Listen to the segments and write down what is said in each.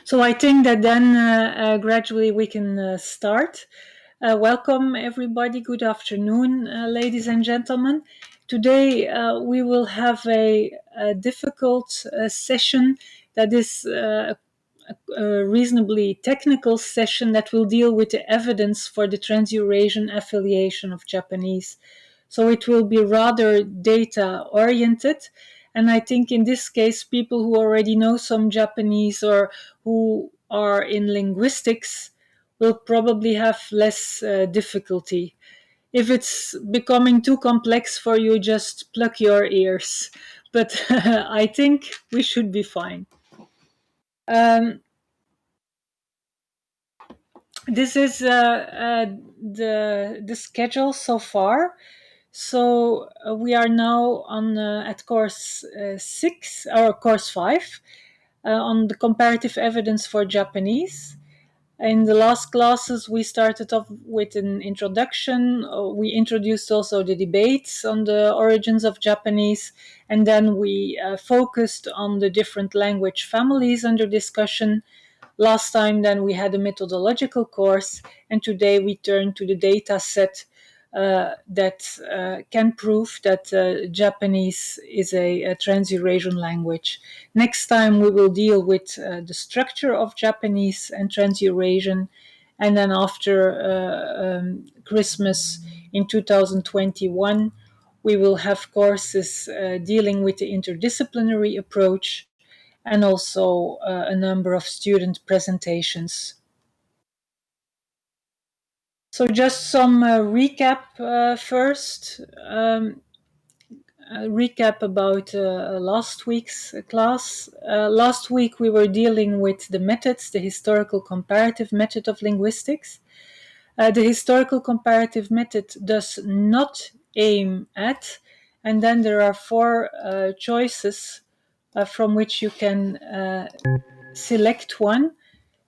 So I think that then gradually we can start. Welcome, everybody. Good afternoon, ladies and gentlemen. Today we will have a difficult session that is a reasonably technical session that will deal with the evidence for the Trans-Eurasian affiliation of Japanese. So it will be rather data oriented. And I think in this case, people who already know some Japanese or who are in linguistics will probably have less difficulty. If it's becoming too complex for you, just plug your ears. But I think we should be fine. Um, this is the schedule so far. So we are now on at course 6 or course 5 on the comparative evidence for Japanese. In the last classes, we started off with an introduction. We introduced also the debates on the origins of Japanese, and then we focused on the different language families under discussion. Last time, then we had a methodological course, and today we turn to the data set that can prove that Japanese is a Trans-Eurasian language. Next time we will deal with the structure of Japanese and Trans-Eurasian, and then after Christmas in 2021, we will have courses dealing with the interdisciplinary approach and also a number of student presentations. So just some recap first. Recap about last week's class. Last week we were dealing with the methods, the historical comparative method of linguistics. The historical comparative method does not aim at, and then there are four choices from which you can select one.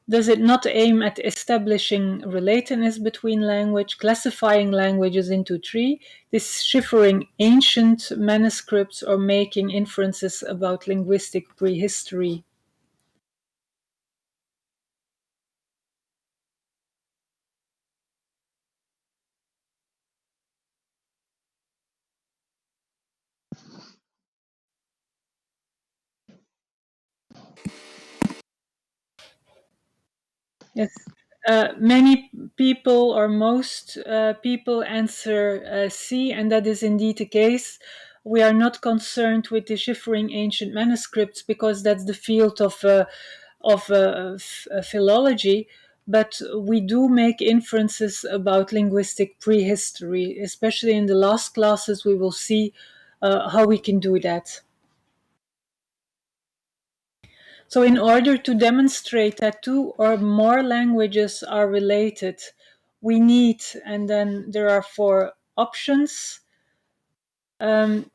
Does it not aim at establishing relatedness between language, classifying languages into three, deciphering ancient manuscripts, or making inferences about linguistic prehistory? Yes. Many people or most people answer C, and that is indeed the case. We are not concerned with deciphering ancient manuscripts because that's the field of philology, but we do make inferences about linguistic prehistory. Especially in the last classes, we will see how we can do that. So, in order to demonstrate that two or more languages are related, we need, and then there are four options. We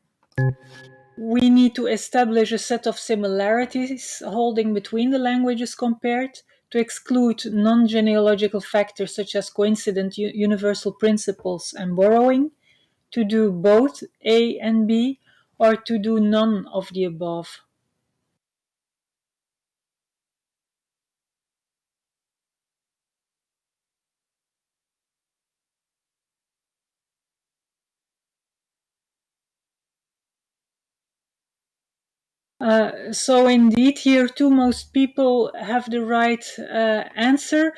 need to establish a set of similarities holding between the languages compared, to exclude non genealogical factors such as coincident universal principles and borrowing, to do both A and B, or to do none of the above. So indeed, here too, most people have the right answer.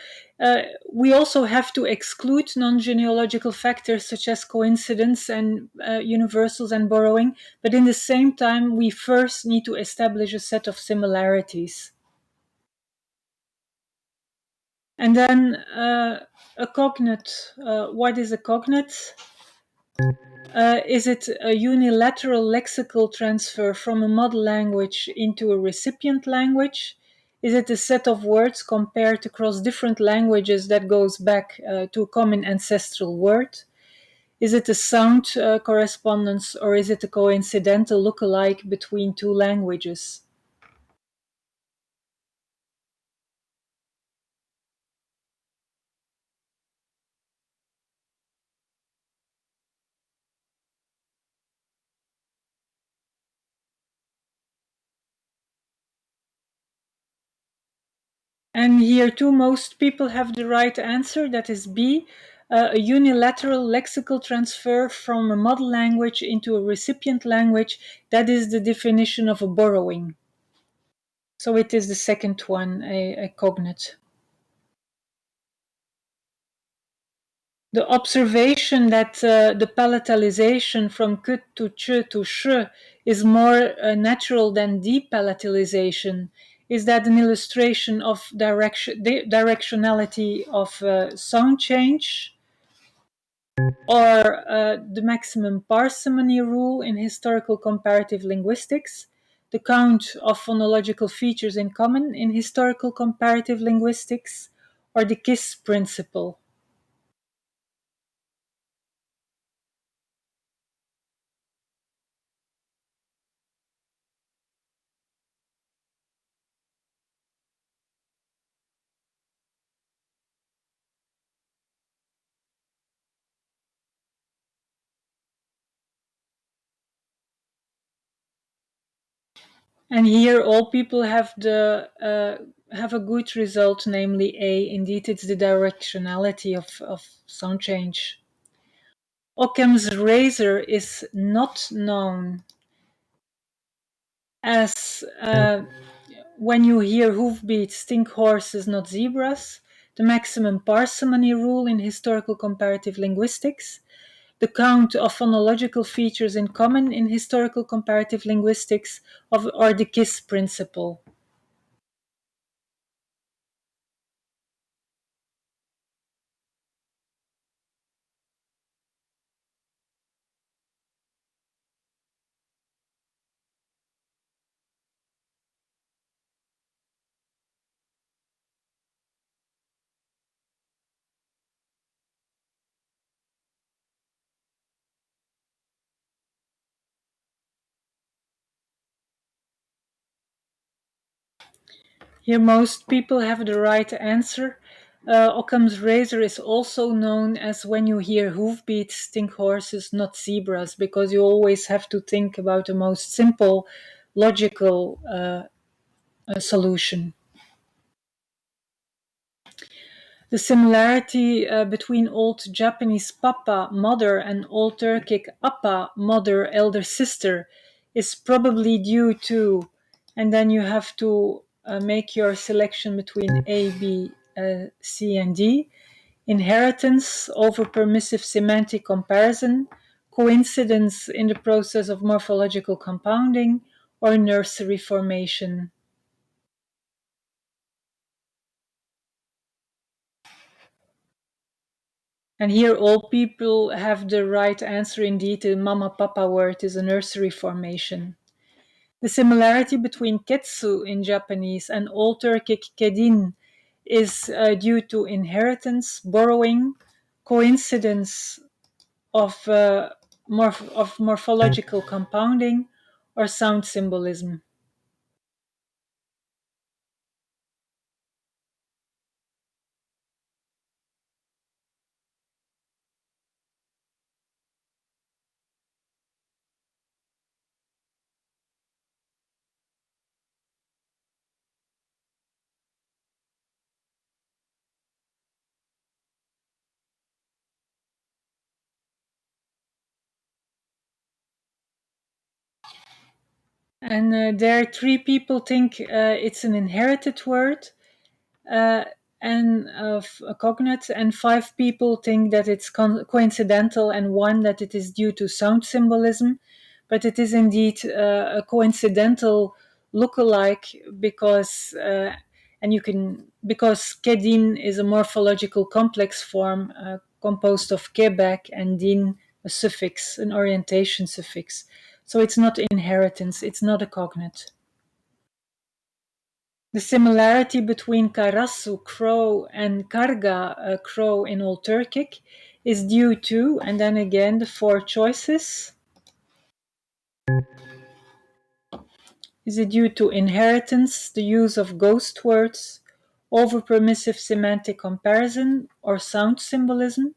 We also have to exclude non-genealogical factors such as coincidence and universals and borrowing, but in the same time, we first need to establish a set of similarities. And then a cognate. What is a cognate? Is it a unilateral lexical transfer from a model language into a recipient language? Is it a set of words compared across different languages that goes back to a common ancestral word? Is it a sound correspondence, or is it a coincidental lookalike between two languages? And here too, most people have the right answer. That is B, a unilateral lexical transfer from a model language into a recipient language. That is the definition of a borrowing. So it is the second one, a cognate. The observation that the palatalization from k to ch to sh is more natural than depalatalization, is that an illustration of directionality of sound change, or the maximum parsimony rule in historical comparative linguistics, the count of phonological features in common in historical comparative linguistics, or the KISS principle? And here all people have a good result, namely A. Indeed, it's the directionality of sound change. Occam's razor is not known as when you hear hoofbeats, think horses, not zebras, the maximum parsimony rule in historical comparative linguistics, the count of phonological features in common in historical comparative linguistics, or the KISS principle. Here, most people have the right answer. Occam's razor is also known as when you hear hoofbeats, think horses, not zebras, because you always have to think about the most simple, logical solution. The similarity between Old Japanese papa, mother, and Old Turkic appa, mother, elder sister, is probably due to, and then you have to make your selection between A, B, C, and D. Inheritance over permissive semantic comparison, coincidence in the process of morphological compounding, or nursery formation. And here all people have the right answer. Indeed, the mama papa word is a nursery formation. The similarity between Ketsu in Japanese and Old Turkic kedin is due to inheritance, borrowing, coincidence of morphological compounding, or sound symbolism. And there, three people think it's an inherited word, uh, and a cognate, and five people think that it's coincidental, and one that it is due to sound symbolism. But it is indeed a coincidental lookalike because, and you can, because kedin is a morphological complex form composed of kebak and din, a suffix, an orientation suffix. So it's not inheritance, it's not a cognate. The similarity between karasu, crow, and karga, crow in Old Turkic, is due to, and then again the four choices. Is it due to inheritance, the use of ghost words, over-permissive semantic comparison, or sound symbolism?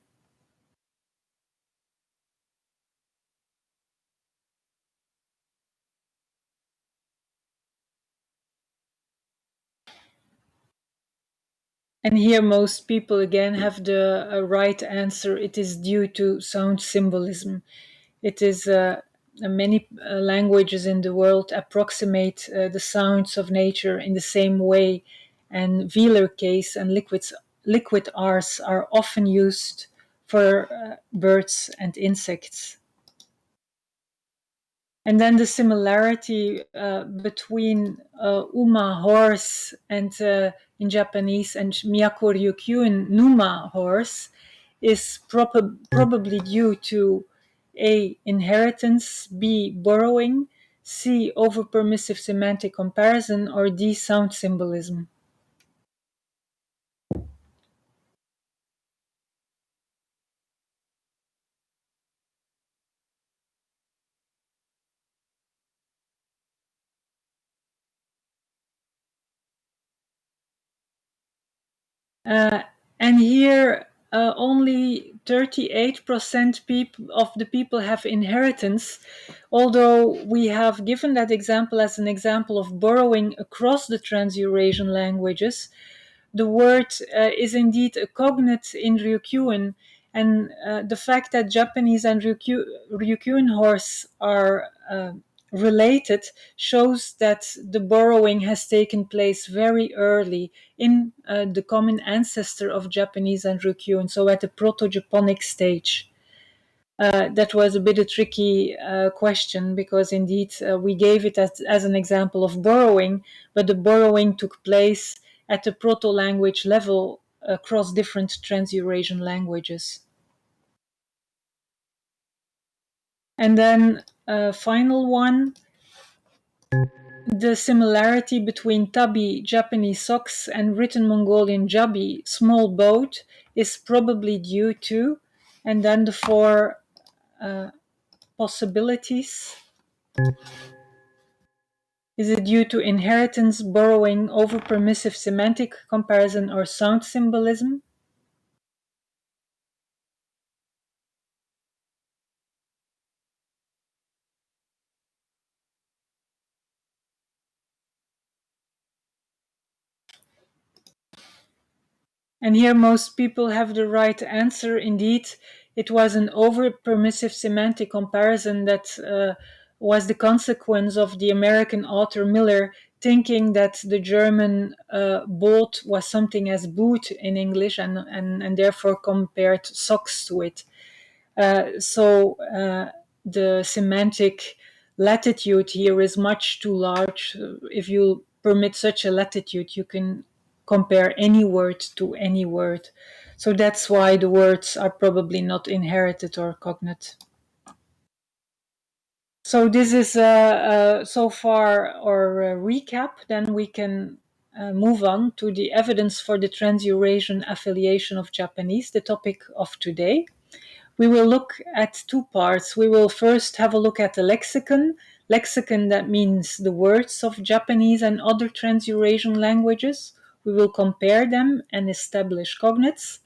And here most people again have the right answer. It is due to sound symbolism. It is many languages in the world approximate the sounds of nature in the same way, and velar case and liquid R's are often used for birds and insects. And then the similarity between uma, horse, and in Japanese, and miyako ryukyuin, numa, horse, is probably due to A, inheritance, B, borrowing, C, over-permissive semantic comparison, or D, sound symbolism. And here, only 38% of the people have inheritance, although we have given that example as an example of borrowing across the Trans-Eurasian languages. The word is indeed a cognate in Ryukyuan, and the fact that Japanese and Ryukyuan horse are related shows that the borrowing has taken place very early in the common ancestor of Japanese and Ryukyuan, so at the Proto-Japonic stage. That was a bit a tricky question because indeed we gave it as an example of borrowing, but the borrowing took place at the proto-language level across different Trans-Eurasian languages. And then final one, the similarity between Tubby, Japanese socks, and written Mongolian jabi, small boat, is probably due to, and then the four possibilities. Is it due to inheritance, borrowing, over-permissive semantic comparison, or sound symbolism? And here most people have the right answer. Indeed, it was an over-permissive semantic comparison that was the consequence of the American author Miller thinking that the German boat was something as boot in English, and therefore compared socks to it. So the semantic latitude here is much too large. If you permit such a latitude, you can compare any word to any word. So that's why the words are probably not inherited or cognate. So this is so far our recap. Then we can move on to the evidence for the Trans-Eurasian affiliation of Japanese, the topic of today. We will look at two parts. We will first have a look at the lexicon. Lexicon, that means the words of Japanese and other Trans-Eurasian languages. We will compare them and establish cognates.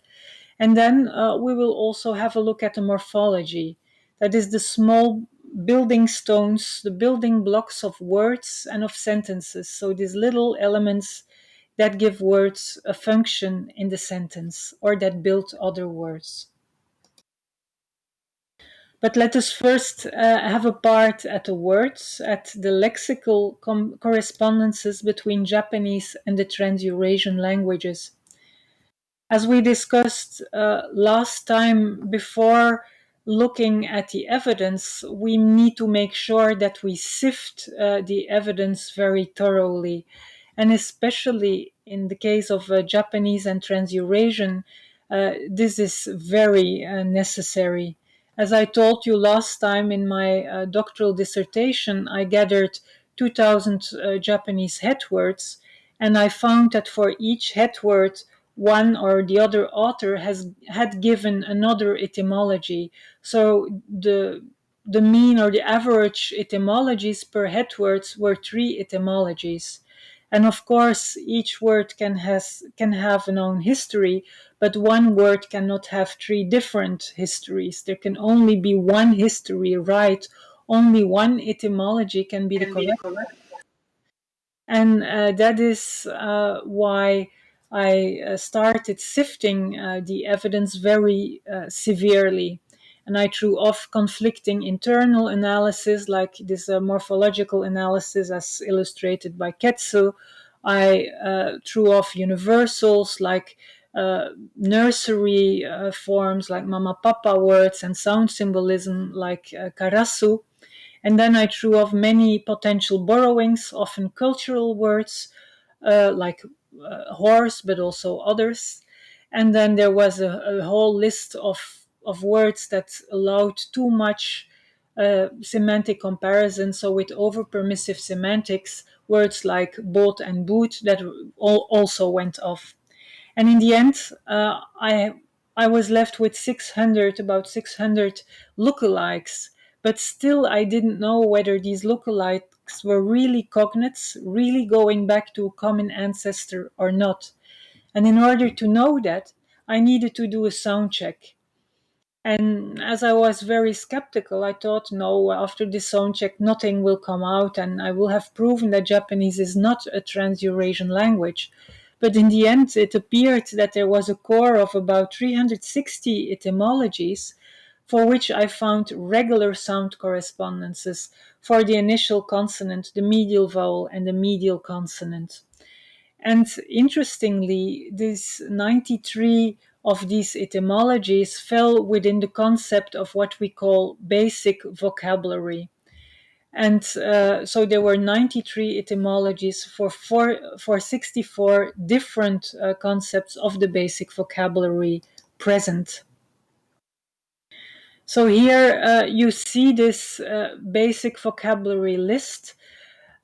And then we will also have a look at the morphology. That is the small building stones, the building blocks of words and of sentences. So these little elements that give words a function in the sentence or that build other words. But let us first have a part at the words, at the lexical correspondences between Japanese and the Trans-Eurasian languages. As we discussed last time, before looking at the evidence, we need to make sure that we sift the evidence very thoroughly. And especially in the case of Japanese and Trans-Eurasian, this is very necessary. As I told you last time in my doctoral dissertation, I gathered 2,000 Japanese headwords, and I found that for each headword, one or the other author had given another etymology. So the mean or the average etymologies per headwords were 3 etymologies. And of course, each word can have an own history, but one word cannot have 3 different histories. There can only be one history, right? Only one etymology can be the correct. And that is why I started sifting the evidence very severely. And I threw off conflicting internal analysis, like this morphological analysis as illustrated by Ketsu. I threw off universals like nursery forms like mama papa words and sound symbolism like karasu. And then I threw off many potential borrowings, often cultural words like horse, but also others. And then there was a whole list of words that allowed too much semantic comparison. So with over permissive semantics, words like boat and boot that also went off. And in the end, I was left with 600, about 600 lookalikes. But still, I didn't know whether these lookalikes were really cognates, really going back to a common ancestor or not. And in order to know that, I needed to do a sound check. And as I was very skeptical, I thought, no, after this sound check, nothing will come out, and I will have proven that Japanese is not a Trans-Eurasian language. But in the end, it appeared that there was a core of about 360 etymologies, for which I found regular sound correspondences for the initial consonant, the medial vowel, and the medial consonant. And interestingly, these 93 of these etymologies fell within the concept of what we call basic vocabulary. And so there were 93 etymologies for 64 different concepts of the basic vocabulary present. So here you see this basic vocabulary list.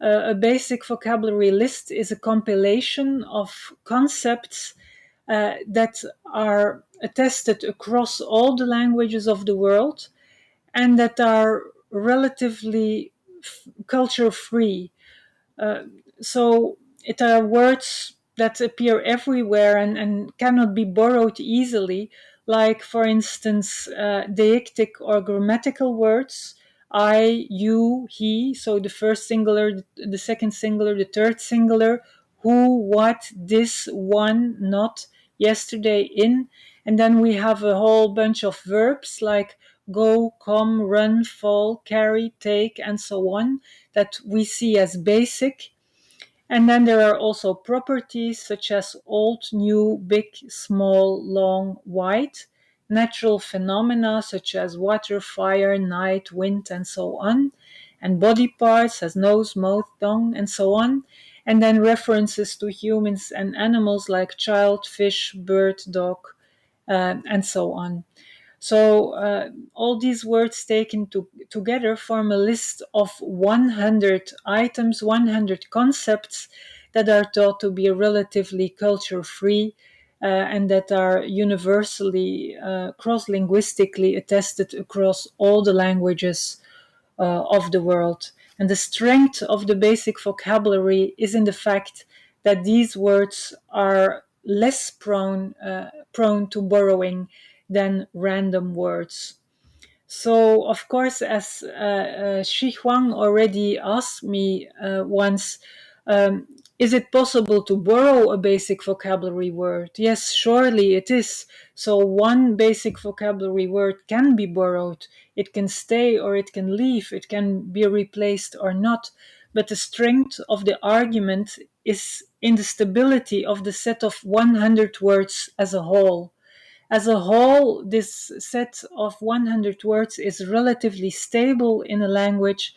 A basic vocabulary list is a compilation of concepts that are attested across all the languages of the world and that are relatively culture free. Uh, so it are words that appear everywhere and cannot be borrowed easily, like, for instance, deictic or grammatical words. I, you, he, so the first singular, the second singular, the third singular, who, what, this, one, not, yesterday, in. And then we have a whole bunch of verbs like go, come, run, fall, carry, take, and so on that we see as basic. And then there are also properties such as old, new, big, small, long, wide, natural phenomena such as water, fire, night, wind, and so on, and body parts as nose, mouth, tongue, and so on. And then references to humans and animals like child, fish, bird, dog, and so on. So all these words taken together form a list of 100 items, 100 concepts that are thought to be relatively culture free and that are universally cross-linguistically attested across all the languages of the world. And the strength of the basic vocabulary is in the fact that these words are less prone to borrowing than random words. So, of course, as Shi Huang already asked me once, um, is it possible to borrow a basic vocabulary word? Yes, surely it is. So, one basic vocabulary word can be borrowed. It can stay or it can leave. It can be replaced or not. But the strength of the argument is in the stability of the set of 100 words as a whole. As a whole, this set of 100 words is relatively stable in a language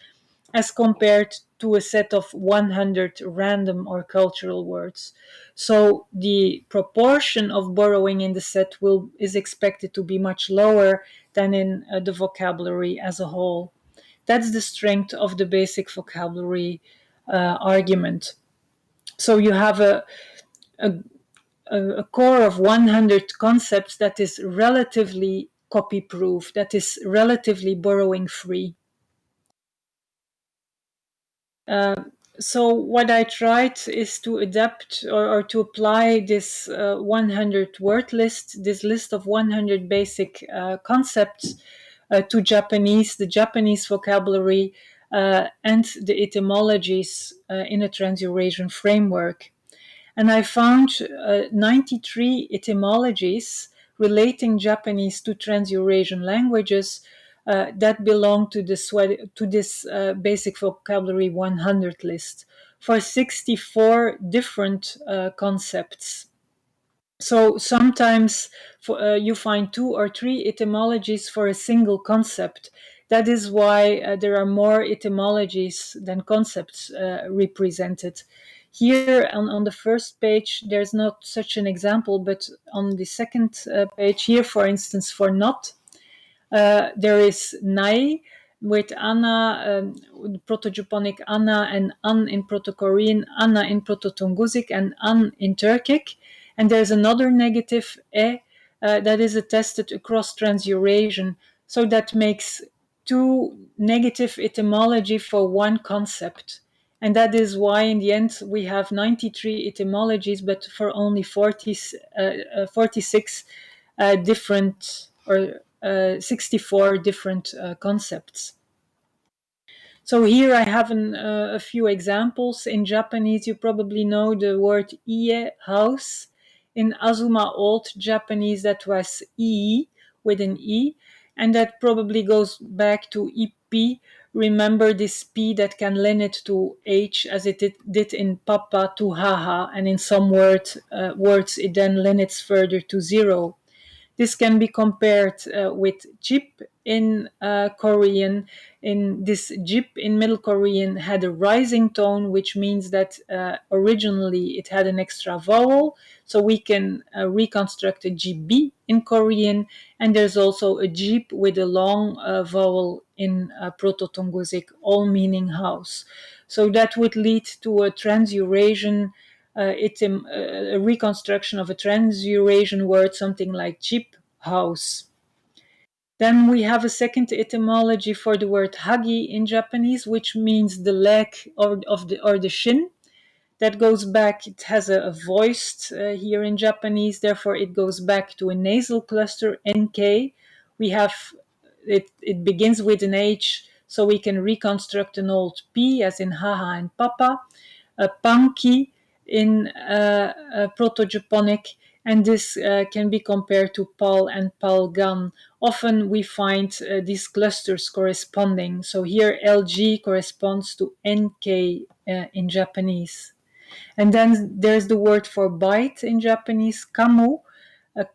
as compared to a set of 100 random or cultural words. So the proportion of borrowing in the set is expected to be much lower than in the vocabulary as a whole. That's the strength of the basic vocabulary argument. So you have a a core of 100 concepts that is relatively copy proof, that is relatively borrowing free. Uh, so what I tried is to adapt or to apply this 100 word list, this list of 100 basic concepts to Japanese, the Japanese vocabulary, and the etymologies in a Trans-Eurasian framework. And I found 93 etymologies relating Japanese to Trans-Eurasian languages that belong to this basic vocabulary 100 list for 64 different concepts. So sometimes you find two or three etymologies for a single concept. That is why there are more etymologies than concepts represented. Here on the first page, there's not such an example, but on the second page here, for instance, for not, there is nai with ana, Proto-Japonic ana and an in Proto-Korean, ana in Proto-Tungusic, and an in Turkic. And there's another negative that is attested across Trans-Eurasian. So that makes two negative etymology for one concept. And that is why, in the end, we have 93 etymologies, but for only 46 different or 64 different concepts. So here I have a few examples. In Japanese, you probably know the word ie, house. In Azuma Old Japanese, that was I with an E, and that probably goes back to ippi. Remember this P that can lend it to H as it did in papa to haha, and in some words it then lends further to zero. This can be compared with jip in Korean. In this jip in Middle Korean had a rising tone, which means that originally it had an extra vowel. So we can reconstruct a jibi in Korean, and there's also a jip with a long vowel in Proto-Tungusic, all meaning house. So that would lead to a Trans-Eurasian a reconstruction of a Trans-Eurasian word, something like chip, house. Then we have a second etymology for the word hagi in Japanese, which means the leg or the shin. That goes back, it has a voiced here in Japanese, therefore it goes back to a nasal cluster, NK. We have, it begins with an H, so we can reconstruct an old P as in haha and papa, a panki in Proto-Japonic, and this can be compared to pal and palgan. Often we find these clusters corresponding. So here LG corresponds to NK in Japanese. And then there's the word for bite in Japanese, kamu.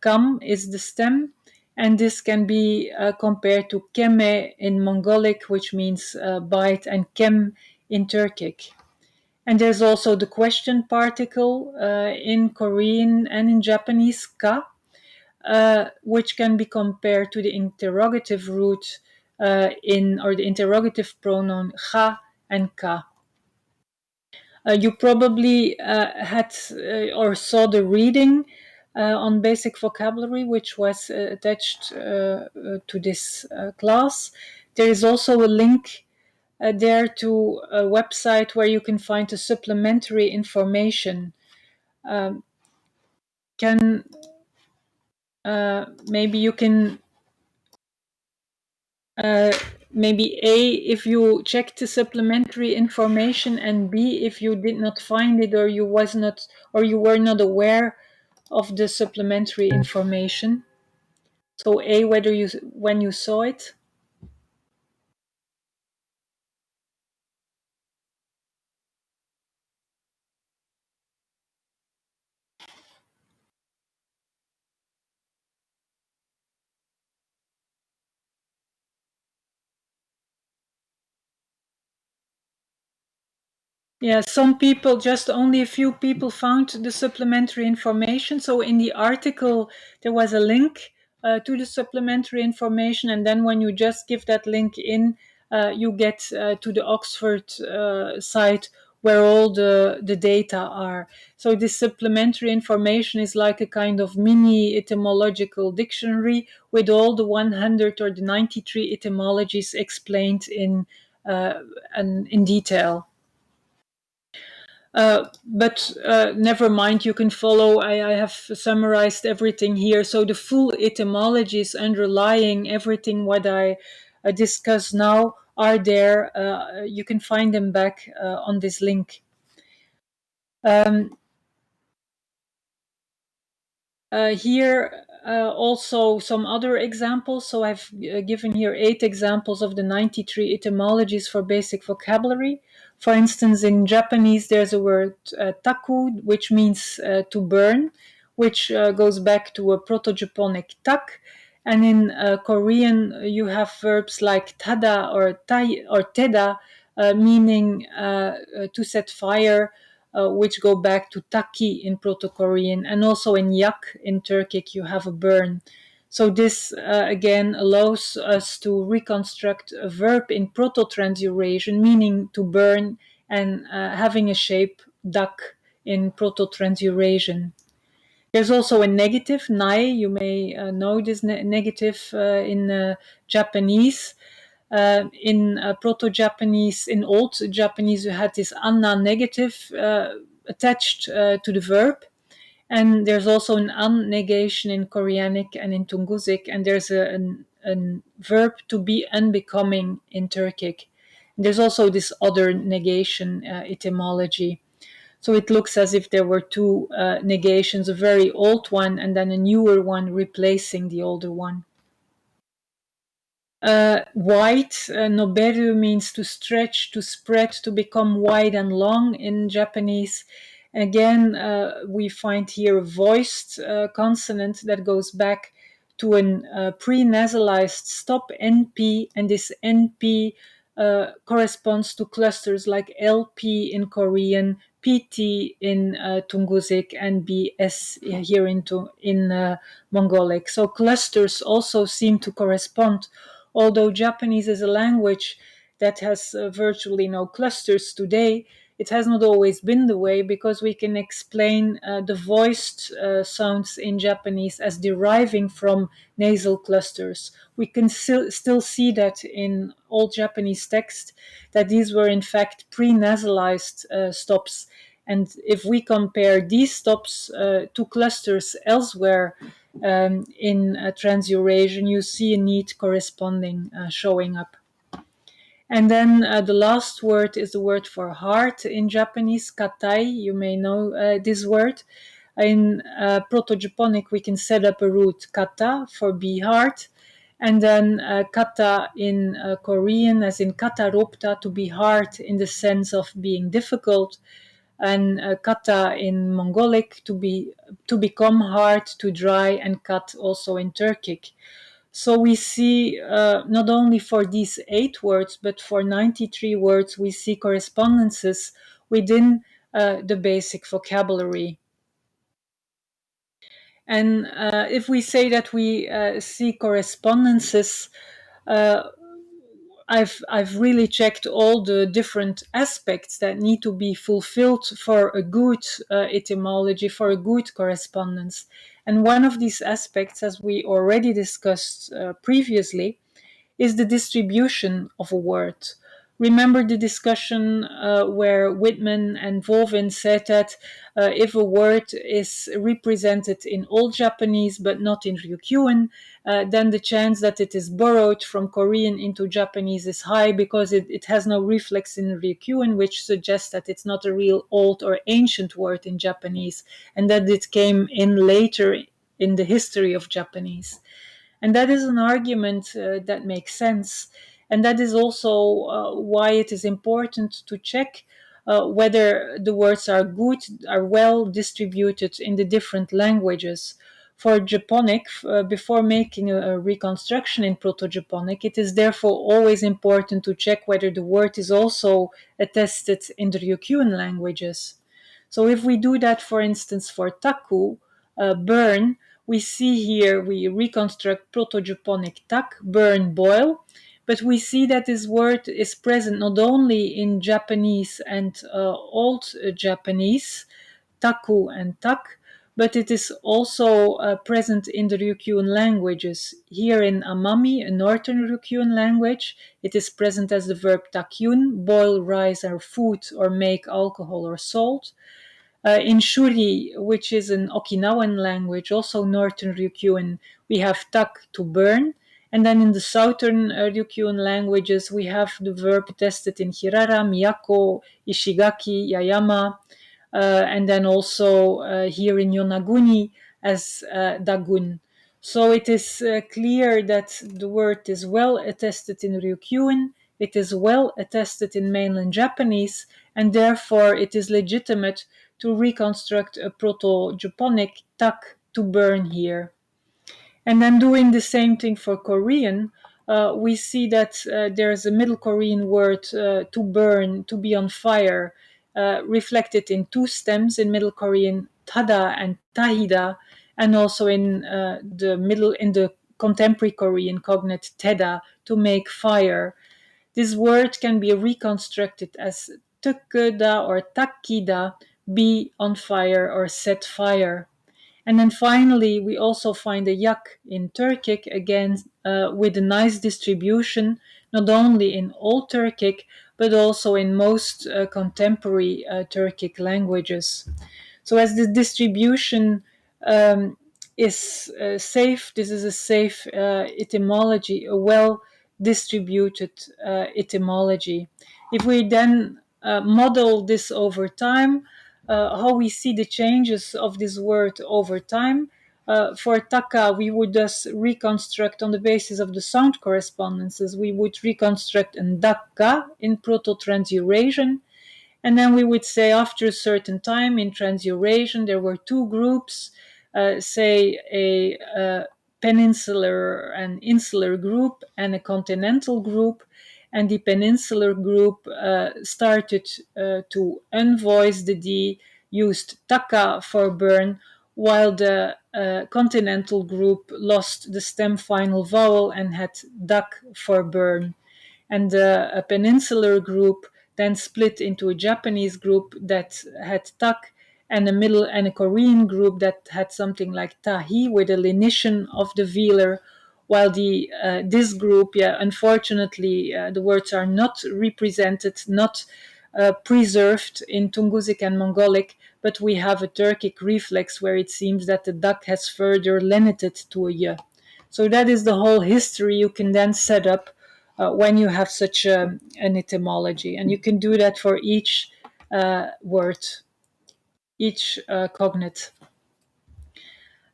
Kam is the stem, and this can be compared to keme in Mongolic, which means bite, and kem in Turkic. And there's also the question particle in Korean and in Japanese, ka, which can be compared to the interrogative root or the interrogative pronoun ha and ka. You probably had or saw the reading on basic vocabulary, which was attached to this class. There is also a link there to a website where you can find the supplementary information. Can maybe you can maybe A, if you checked the supplementary information, and B, if you did not find it or you were not aware of the supplementary information. So A, when you saw it. Yeah, some people, just only a few people found the supplementary information. So in the article, there was a link to the supplementary information. And then when you just give that link in, you get to the Oxford site where all the data are. So this supplementary information is like a kind of mini etymological dictionary with all the 100 or the 93 etymologies explained in detail. But never mind, you can follow. I have summarized everything here. So the full etymologies underlying everything what I discuss now are there. You can find them back on this link. Here also some other examples. So I've given here 8 examples of the 93 etymologies for basic vocabulary. For instance, in Japanese, there's a word taku, which means to burn, which goes back to a Proto-Japonic tak. And in Korean, you have verbs like tada or tai or teda, meaning to set fire, which go back to taki in Proto-Korean, and also in yak in Turkic you have a burn. So this again allows us to reconstruct a verb in Proto-Trans-Eurasian, meaning to burn, and having a shape dak in Proto-Trans-Eurasian. There's also a negative, nai. You may know this negative in Japanese. In Proto-Japanese, in Old Japanese, you had this anna negative attached to the verb. And there's also an an negation in Koreanic and in Tungusic, and there's a verb to be unbecoming in Turkic. There's also this other negation etymology. So it looks as if there were two negations, a very old one and then a newer one replacing the older one. Wide, noberu means to stretch, to spread, to become wide and long in Japanese. Again, we find here a voiced consonant that goes back to a pre-nasalized stop NP, and this NP corresponds to clusters like LP in Korean, PT in Tungusic, and BS here in Mongolic. So clusters also seem to correspond, although Japanese is a language that has virtually no clusters today. It has not always been the way, because we can explain the voiced sounds in Japanese as deriving from nasal clusters. We can still see that in old Japanese text, that these were in fact pre-nasalized stops. And if we compare these stops to clusters elsewhere in Trans-Eurasian, you see a neat corresponding showing up. And then the last word is the word for heart in Japanese, katai. You may know this word. In Proto-Japonic, we can set up a root kata for be heart, and then kata in Korean, as in kataropta, to be hard in the sense of being difficult, and kata in Mongolic, to become hard, to dry, and kat also in Turkic. So we see not only for these 8 words, but for 93 words, we see correspondences within the basic vocabulary. And if we say that we see correspondences, uh, I've really checked all the different aspects that need to be fulfilled for a good etymology, for a good correspondence. And one of these aspects, as we already discussed previously, is the distribution of a word. Remember the discussion where Whitman and Volvin said that if a word is represented in Old Japanese but not in Ryukyuan, then the chance that it is borrowed from Korean into Japanese is high, because it has no reflex in Ryukyuan, which suggests that it's not a real old or ancient word in Japanese, and that it came in later in the history of Japanese. And that is an argument that makes sense. And that is also why it is important to check whether the words are good, are well distributed in the different languages. For Japonic, before making a reconstruction in Proto-Japonic, it is therefore always important to check whether the word is also attested in the Ryukyuan languages. So if we do that, for instance, for taku, burn, we see here, we reconstruct Proto-Japonic tak, burn, boil, but we see that this word is present not only in Japanese and Old Japanese, taku and tak, but it is also present in the Ryukyuan languages. Here in Amami, a northern Ryukyuan language, it is present as the verb takyun, boil rice or food or make alcohol or salt. In Shuri, which is an Okinawan language, also northern Ryukyuan, we have tak, to burn. And then in the southern Ryukyuan languages, we have the verb tested in Hirara, Miyako, Ishigaki, Yayama. And then also here in Yonaguni as Dagun. So it is clear that the word is well attested in Ryukyuan, it is well attested in mainland Japanese, and therefore it is legitimate to reconstruct a Proto-Japonic tak to burn here. And then doing the same thing for Korean, we see that there's a Middle Korean word to burn, to be on fire, reflected in two stems in Middle Korean, tada and tahida, and also in the contemporary Korean cognate teda, to make fire. This word can be reconstructed as tukeda or takida, be on fire or set fire. And then finally, we also find a yak in Turkic, again with a nice distribution, not only in Old Turkic, but also in most contemporary Turkic languages. So as the distribution is safe, this is a safe etymology, a well distributed etymology. If we then model this over time, how we see the changes of this word over time. For Taka, we would thus reconstruct on the basis of the sound correspondences. We would reconstruct an Dakka in Proto-Trans-Eurasian, and then we would say after a certain time in Trans-Eurasian, there were two groups, say a peninsular and insular group and a continental group. And the peninsular group started to unvoice the D, used taka for burn, while the continental group lost the stem final vowel and had dak for burn. And a peninsular group then split into a Japanese group that had tak, and a Korean group that had something like tahi with a lenition of the velar, while this group, unfortunately, the words are not represented, not preserved in Tungusic and Mongolic, but we have a Turkic reflex where it seems that the dak has further lenited to a y. So that is the whole history you can then set up when you have such an etymology. And you can do that for each word, each cognate.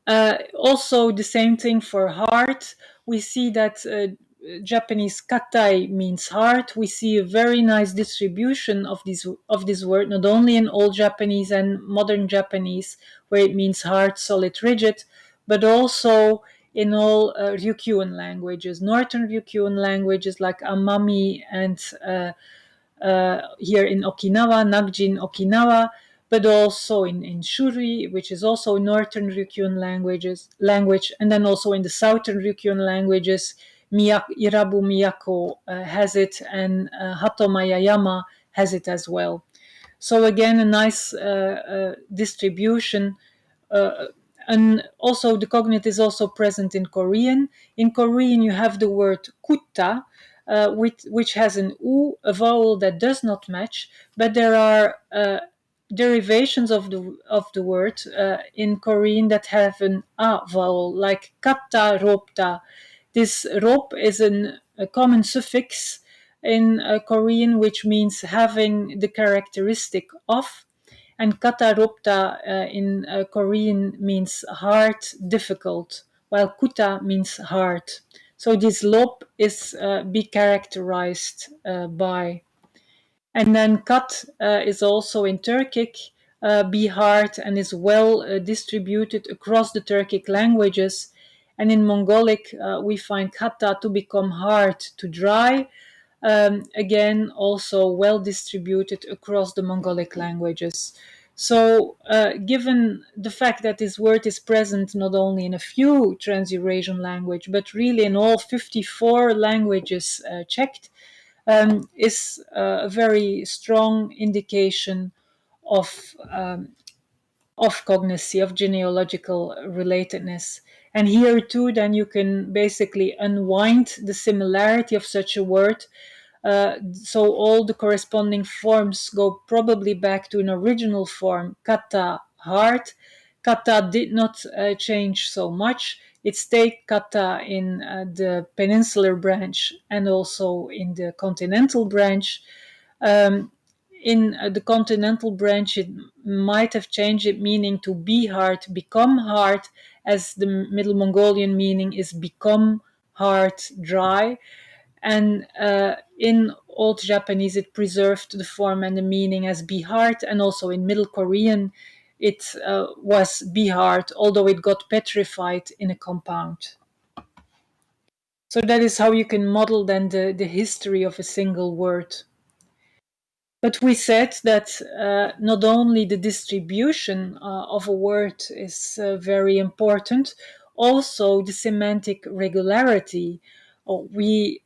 Also, the same thing for heart. We see that Japanese katai means heart. We see a very nice distribution of this word, not only in Old Japanese and Modern Japanese, where it means hard, solid, rigid, but also in all Ryukyuan languages, Northern Ryukyuan languages like Amami and here in Okinawa, Nagjin, Okinawa, but also in Shuri, which is also Northern Ryukyuan language, and then also in the Southern Ryukyuan languages, Irabu Miyako has it, and Hato Mayayama has it as well. So again, a nice distribution. And also the cognate is also present in Korean. In Korean, you have the word kutta, which has an u, a vowel that does not match, but there are derivations of the word in Korean that have an a vowel, like katta ropta. This rop is a common suffix in Korean, which means having the characteristic of, and katarupta in Korean means hard, difficult, while kuta means hard. So this lop is be characterized by. And then kat is also in Turkic, be hard, and is well distributed across the Turkic languages. And in Mongolic, we find kata to become hard, to dry. Again, also well distributed across the Mongolic languages. So, given the fact that this word is present not only in a few Trans-Eurasian languages, but really in all 54 languages checked, is a very strong indication of cognacy, of genealogical relatedness. And here too, then you can basically unwind the similarity of such a word. So all the corresponding forms go probably back to an original form, kata, heart. Kata did not change so much. It stayed kata in the peninsular branch and also in the continental branch. Um, in the continental branch, it might have changed its meaning to be hard, become hard, as the Middle Mongolian meaning is become hard, dry. And in Old Japanese, it preserved the form and the meaning as be hard, and also in Middle Korean, it was be hard, although it got petrified in a compound. So that is how you can model then the history of a single word. But we said that not only the distribution of a word is very important, also the semantic regularity. We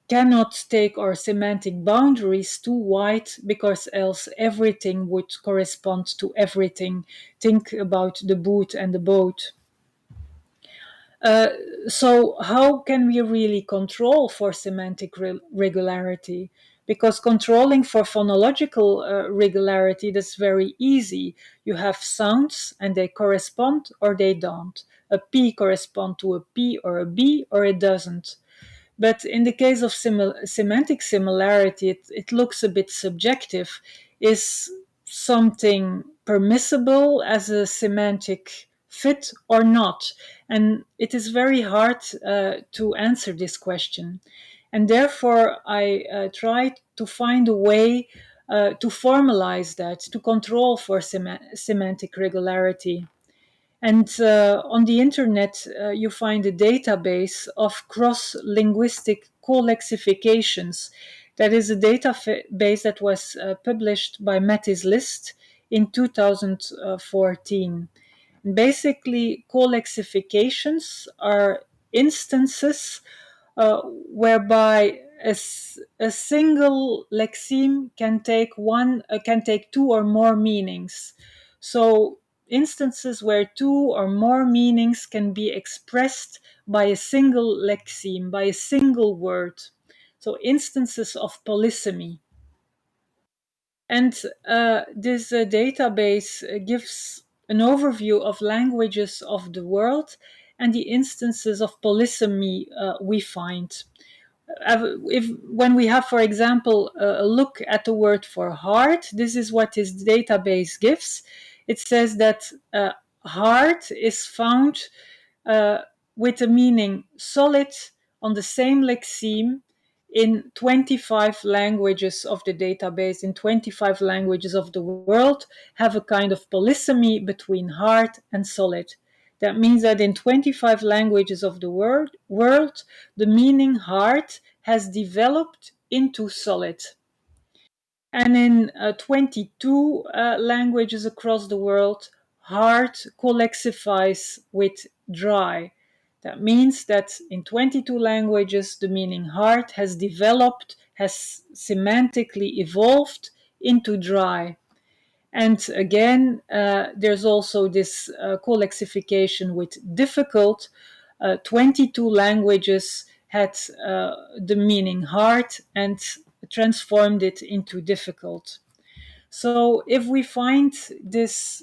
cannot take our semantic boundaries too wide, because else everything would correspond to everything. Think about the boot and the boat. So how can we really control for semantic regularity? Because controlling for phonological regularity, that's very easy. You have sounds and they correspond or they don't. A P corresponds to a P or a B, or it doesn't. But in the case of semantic similarity, it looks a bit subjective. Is something permissible as a semantic fit or not? And it is very hard to answer this question. And therefore, I tried to find a way to formalize that, to control for semantic regularity. And on the internet, you find a database of cross linguistic co-lexifications. That is a database that was published by Mattis List in 2014. Basically, co-lexifications are instances whereby a single lexeme can take two or more meanings. So instances where two or more meanings can be expressed by a single lexeme, by a single word. So instances of polysemy. And this database gives an overview of languages of the world and the instances of polysemy we find. If when we have, for example, a look at the word for hard, this is what this database gives. It says that hard is found uh, with the meaning solid on the same lexeme in 25 languages of the database, in 25 languages of the world, have a kind of polysemy between hard and solid. That means that in 25 languages of the world, the meaning hard has developed into solid. And in 22 languages across the world, hard collexifies with dry. That means that in 22 languages, the meaning hard has developed, has semantically evolved into dry. And again, there's also this collexification with difficult. 22 languages had the meaning hard and transformed it into difficult. So if we find this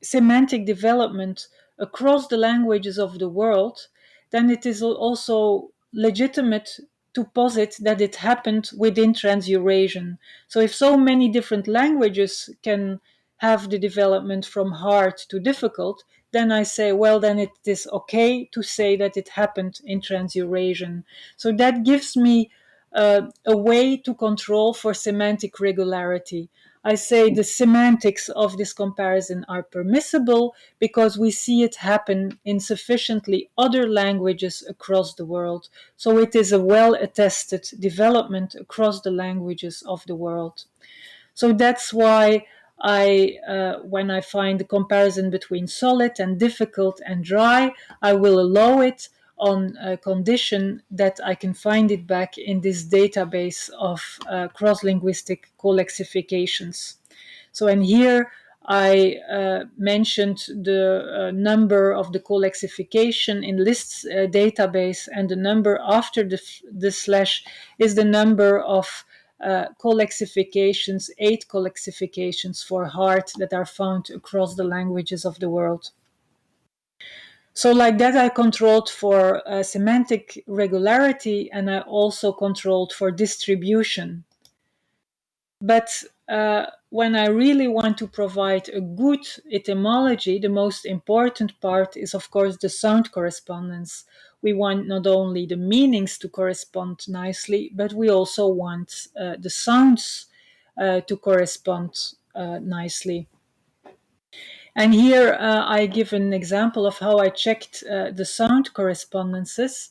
semantic development across the languages of the world, then it is also legitimate to posit that it happened within Trans-Eurasian. So if so many different languages can have the development from hard to difficult, then I say, well, then it is okay to say that it happened in Trans-Eurasian. So that gives me a way to control for semantic regularity. I say the semantics of this comparison are permissible because we see it happen in sufficiently other languages across the world. So it is a well attested development across the languages of the world. So that's why when I find the comparison between solid and difficult and dry, I will allow it on a condition that I can find it back in this database of cross-linguistic collexifications. So, and here I mentioned the number of the collexification in lists database, and the number after the slash is the number of collexifications, 8 collexifications for hard that are found across the languages of the world. So like that, I controlled for semantic regularity, and I also controlled for distribution. But when I really want to provide a good etymology, the most important part is, of course, the sound correspondence. We want not only the meanings to correspond nicely, but we also want the sounds to correspond nicely. And here I give an example of how I checked the sound correspondences.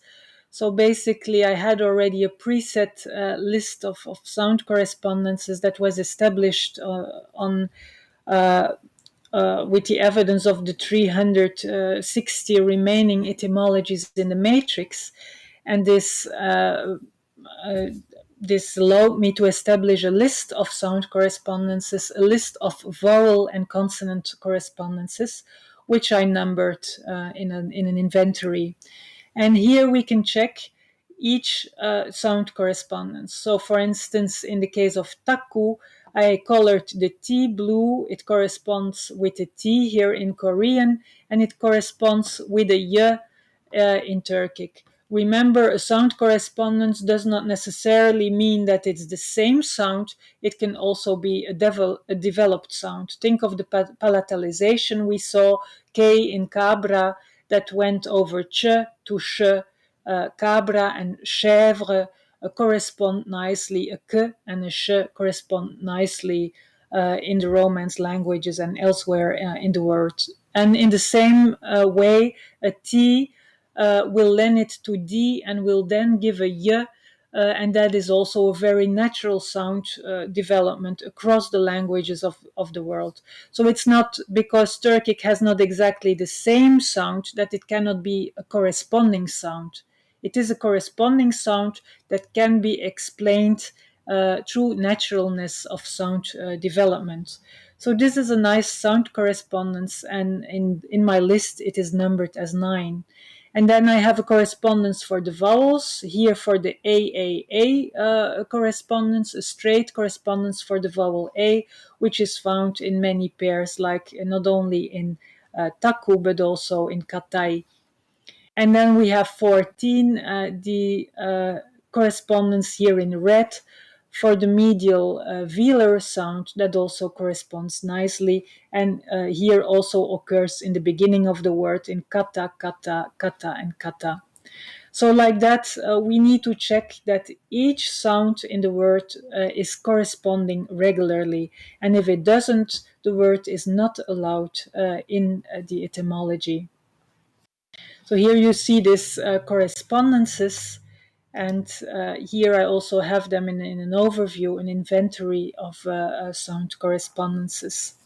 So basically, I had already a preset list of sound correspondences that was established on with the evidence of the 360 remaining etymologies in the matrix. And uh, this allowed me to establish a list of sound correspondences, a list of vowel and consonant correspondences, which I numbered in an inventory. And here we can check each sound correspondence. So, for instance, in the case of taku, I colored the T blue. It corresponds with a T here in Korean, and it corresponds with a Y in Turkic. Remember, a sound correspondence does not necessarily mean that it's the same sound. It can also be a developed sound. Think of the palatalization we saw, K in cabra, that went over ch to sh. Cabra and chèvre correspond nicely. A k and a sh correspond nicely in the Romance languages and elsewhere in the world. And in the same way, a T will lend it to D and will then give a Y, and that is also a very natural sound development across the languages of the world. So it's not because Turkic has not exactly the same sound that it cannot be a corresponding sound. It is a corresponding sound that can be explained through naturalness of sound development. So this is a nice sound correspondence, and in my list it is numbered as 9. And then I have a correspondence for the vowels. Here for the AAA correspondence, a straight correspondence for the vowel A, which is found in many pairs, like not only in Taku, but also in Katai. And then we have 14, the correspondence here in red for the medial velar sound that also corresponds nicely. And here also occurs in the beginning of the word in kata, kata, kata, and kata. So, like that, we need to check that each sound in the word is corresponding regularly. And if it doesn't, the word is not allowed in the etymology. So here you see these correspondences, and here I also have them in an overview, an inventory of sound correspondences.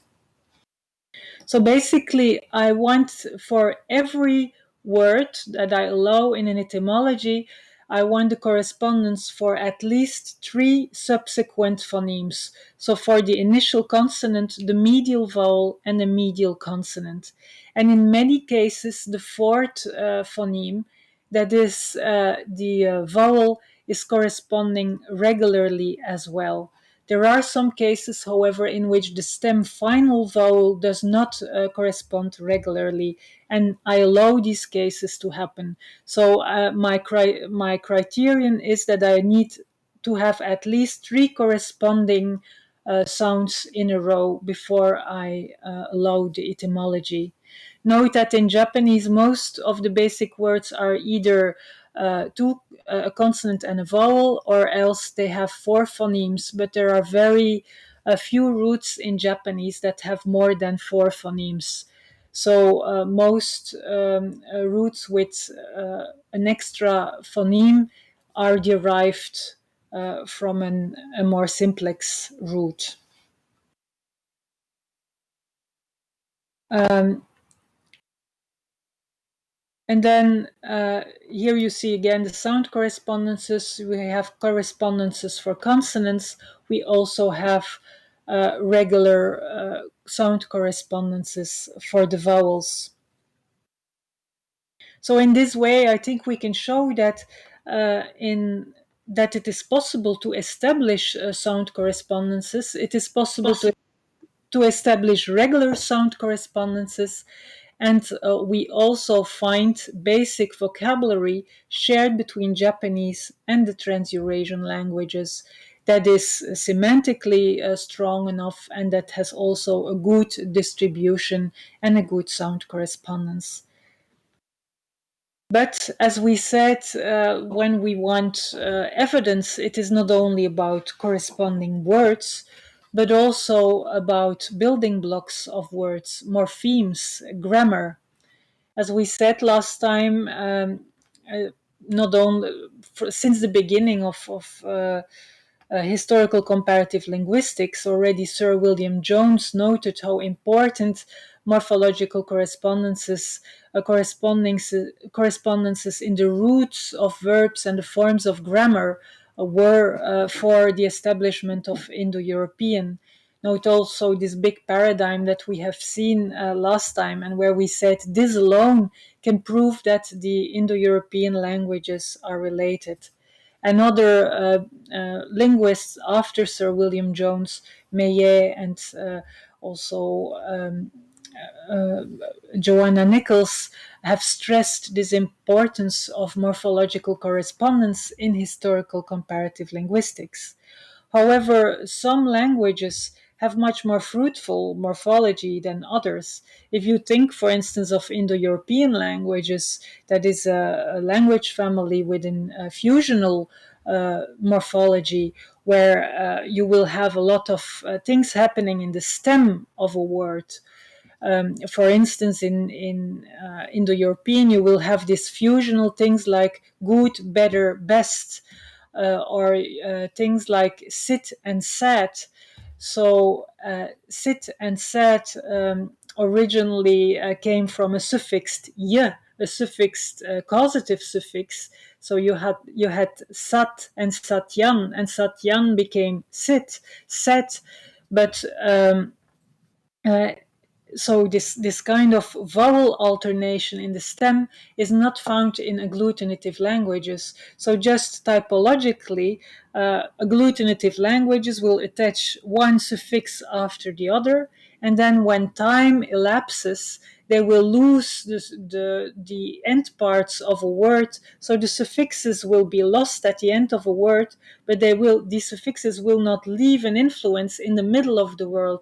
So basically, I want for every word that I allow in an etymology, I want the correspondence for at least 3 subsequent phonemes. So for the initial consonant, the medial vowel, and the medial consonant. And in many cases, the fourth phoneme, that is the vowel, is corresponding regularly as well. There are some cases, however, in which the stem final vowel does not correspond regularly, and I allow these cases to happen. So my criterion is that I need to have at least 3 corresponding sounds in a row before I allow the etymology. Note that in Japanese, most of the basic words are either a consonant and a vowel, or else they have 4 phonemes, but there are very few roots in Japanese that have more than 4 phonemes. So most roots with an extra phoneme are derived from a more simplex root. Um, And then here you see again the sound correspondences. We have correspondences for consonants. We also have regular sound correspondences for the vowels. So in this way, I think we can show that that it is possible to establish sound correspondences. It is possible to establish regular sound correspondences, and we also find basic vocabulary shared between Japanese and the Trans-Eurasian languages. that is semantically strong enough and that has also a good distribution and a good sound correspondence. But as we said, when we want evidence, it is not only about corresponding words, but also about building blocks of words, morphemes, grammar. As we said last time, uh, not only since the beginning of historical comparative linguistics, already Sir William Jones noted how important morphological correspondences in the roots of verbs and the forms of grammar were for the establishment of Indo-European. Note also this big paradigm that we have seen last time, and where we said this alone can prove that the Indo-European languages are related. And other linguists after Sir William Jones, Meillet, and also Joanna Nichols, have stressed this importance of morphological correspondence in historical comparative linguistics. However, some languages have much more fruitful morphology than others. If you think, for instance, of Indo-European languages, that is a language family within fusional morphology, where you will have a lot of things happening in the stem of a word. For instance, in Indo-European, you will have these fusional things like good, better, best, or things like sit and sat. So sit and sat originally came from a suffixed y, a suffixed causative suffix. So you had sat and satyan became sit, set, but uh, so this kind of vowel alternation in the stem is not found in agglutinative languages. So just typologically, agglutinative languages will attach one suffix after the other, and then when time elapses, they will lose the end parts of a word. So the suffixes will be lost at the end of a word, but these suffixes will not leave an influence in the middle of the word.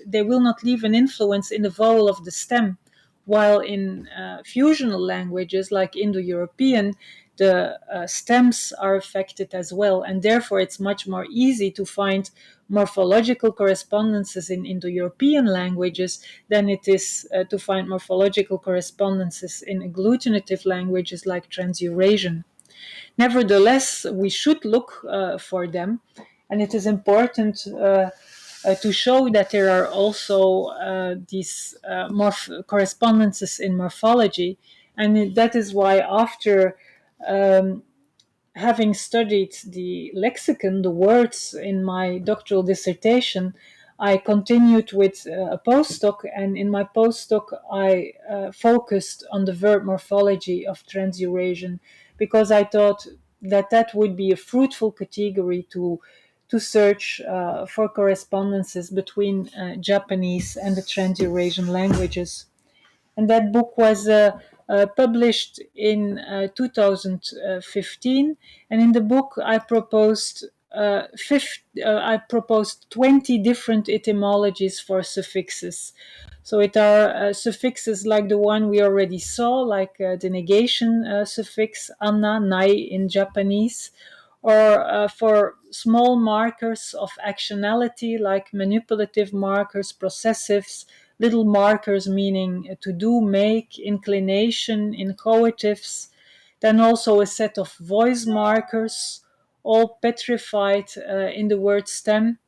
They will not leave an influence in the vowel of the stem. While in fusional languages like Indo-European, the stems are affected as well, and therefore it's much more easy to find morphological correspondences in Indo-European languages than it is to find morphological correspondences in agglutinative languages like Trans-Eurasian. Nevertheless, we should look for them, and it is important to show that there are also these correspondences in morphology, and that is why after um, having studied the lexicon, the words in my doctoral dissertation, I continued with a postdoc, and in my postdoc, I focused on the verb morphology of Trans-Eurasian because I thought that that would be a fruitful category to search for correspondences between Japanese and the Trans-Eurasian languages. And that book was published in 2015. And in the book, I proposed 20 different etymologies for suffixes. So it are suffixes like the one we already saw, like the negation suffix anna, nai in Japanese, or for small markers of actionality like manipulative markers, processives, little markers meaning to do, make, inclination, inchoatives, then also a set of voice markers, all petrified in the word stem.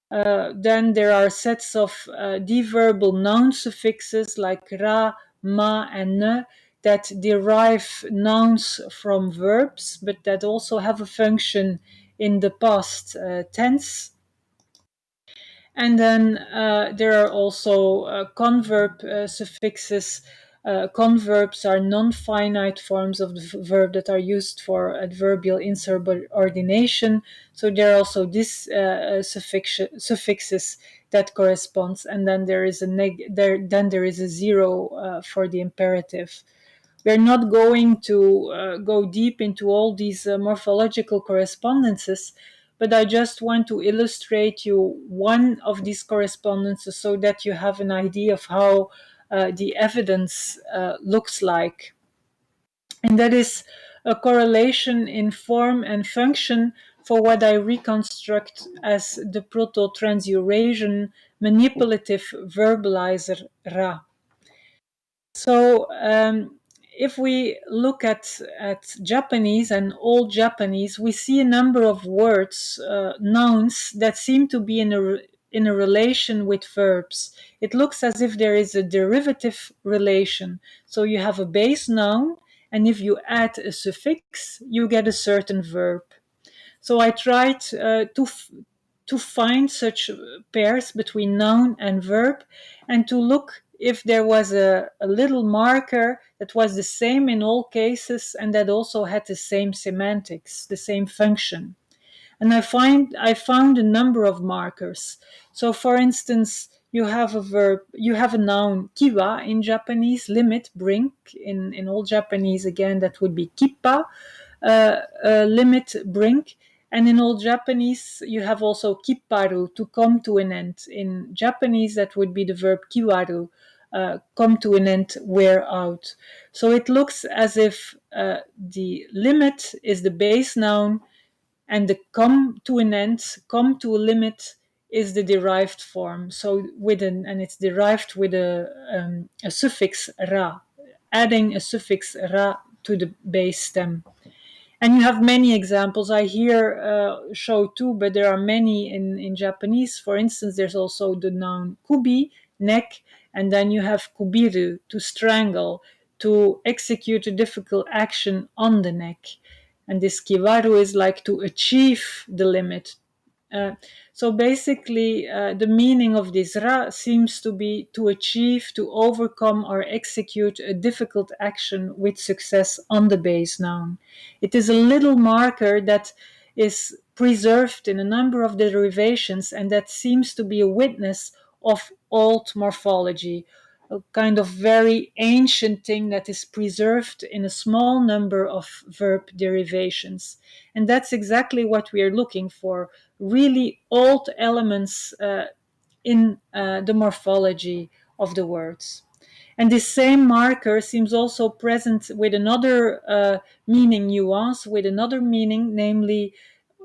Then there are sets of deverbal noun suffixes like ra, ma, and ne that derive nouns from verbs, but that also have a function in the past tense. And then there are also converb suffixes. Converbs are non-finite forms of the verb that are used for adverbial insubordination. So there are also these suffixes that corresponds, and then there is a zero for the imperative. We're not going to go deep into all these morphological correspondences, but I just want to illustrate you one of these correspondences so that you have an idea of how the evidence looks like. And that is a correlation in form and function for what I reconstruct as the Proto-Trans-Eurasian manipulative verbalizer Ra. So if we look at Japanese and Old Japanese, we see a number of words, nouns, that seem to be in a relation with verbs. It looks as if there is a derivative relation. So you have a base noun, and if you add a suffix, you get a certain verb. So I tried to find such pairs between noun and verb, and to look if there was a little marker that was the same in all cases and that also had the same semantics, the same function. And I found a number of markers. So for instance, you have a verb, you have a noun kiwa in Japanese, limit, bring. In all Japanese, again, that would be kippa, limit, bring. And in Old Japanese, you have also kipparu, to come to an end. In Japanese, that would be the verb kiwaru, come to an end, wear out. So it looks as if the limit is the base noun, and the come to an end, come to a limit, is the derived form. So and it's derived with a suffix ra, adding a suffix ra to the base stem. And you have many examples. I here show two, but there are many in Japanese. For instance, there's also the noun kubi, neck, and then you have kubiru, to strangle, to execute a difficult action on the neck. And this kiwaru is like to achieve the limit. Uh, so basically, the meaning of this ra seems to be to achieve, to overcome, or execute a difficult action with success on the base noun. It is a little marker that is preserved in a number of derivations, and that seems to be a witness of old morphology, a kind of very ancient thing that is preserved in a small number of verb derivations. And that's exactly what we are looking for, really old elements in the morphology of the words. And this same marker seems also present with another meaning nuance, with another meaning, namely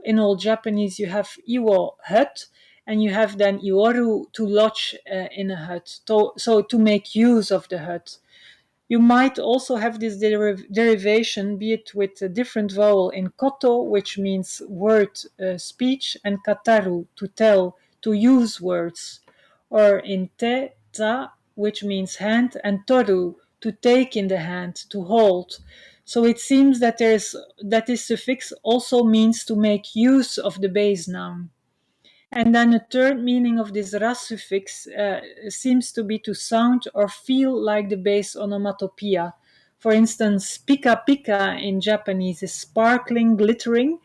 in Old Japanese you have iwo, hut, and you have then ioru, to lodge in a hut, so to make use of the hut. You might also have this derivation, be it with a different vowel, in koto, which means word, speech, and kataru, to tell, to use words, or in te, ta, which means hand, and toru, to take in the hand, to hold. So it seems that this suffix also means to make use of the base noun. And then a third meaning of this ra suffix seems to be to sound or feel like the base onomatopoeia. For instance, pika pika in Japanese is sparkling, glittering,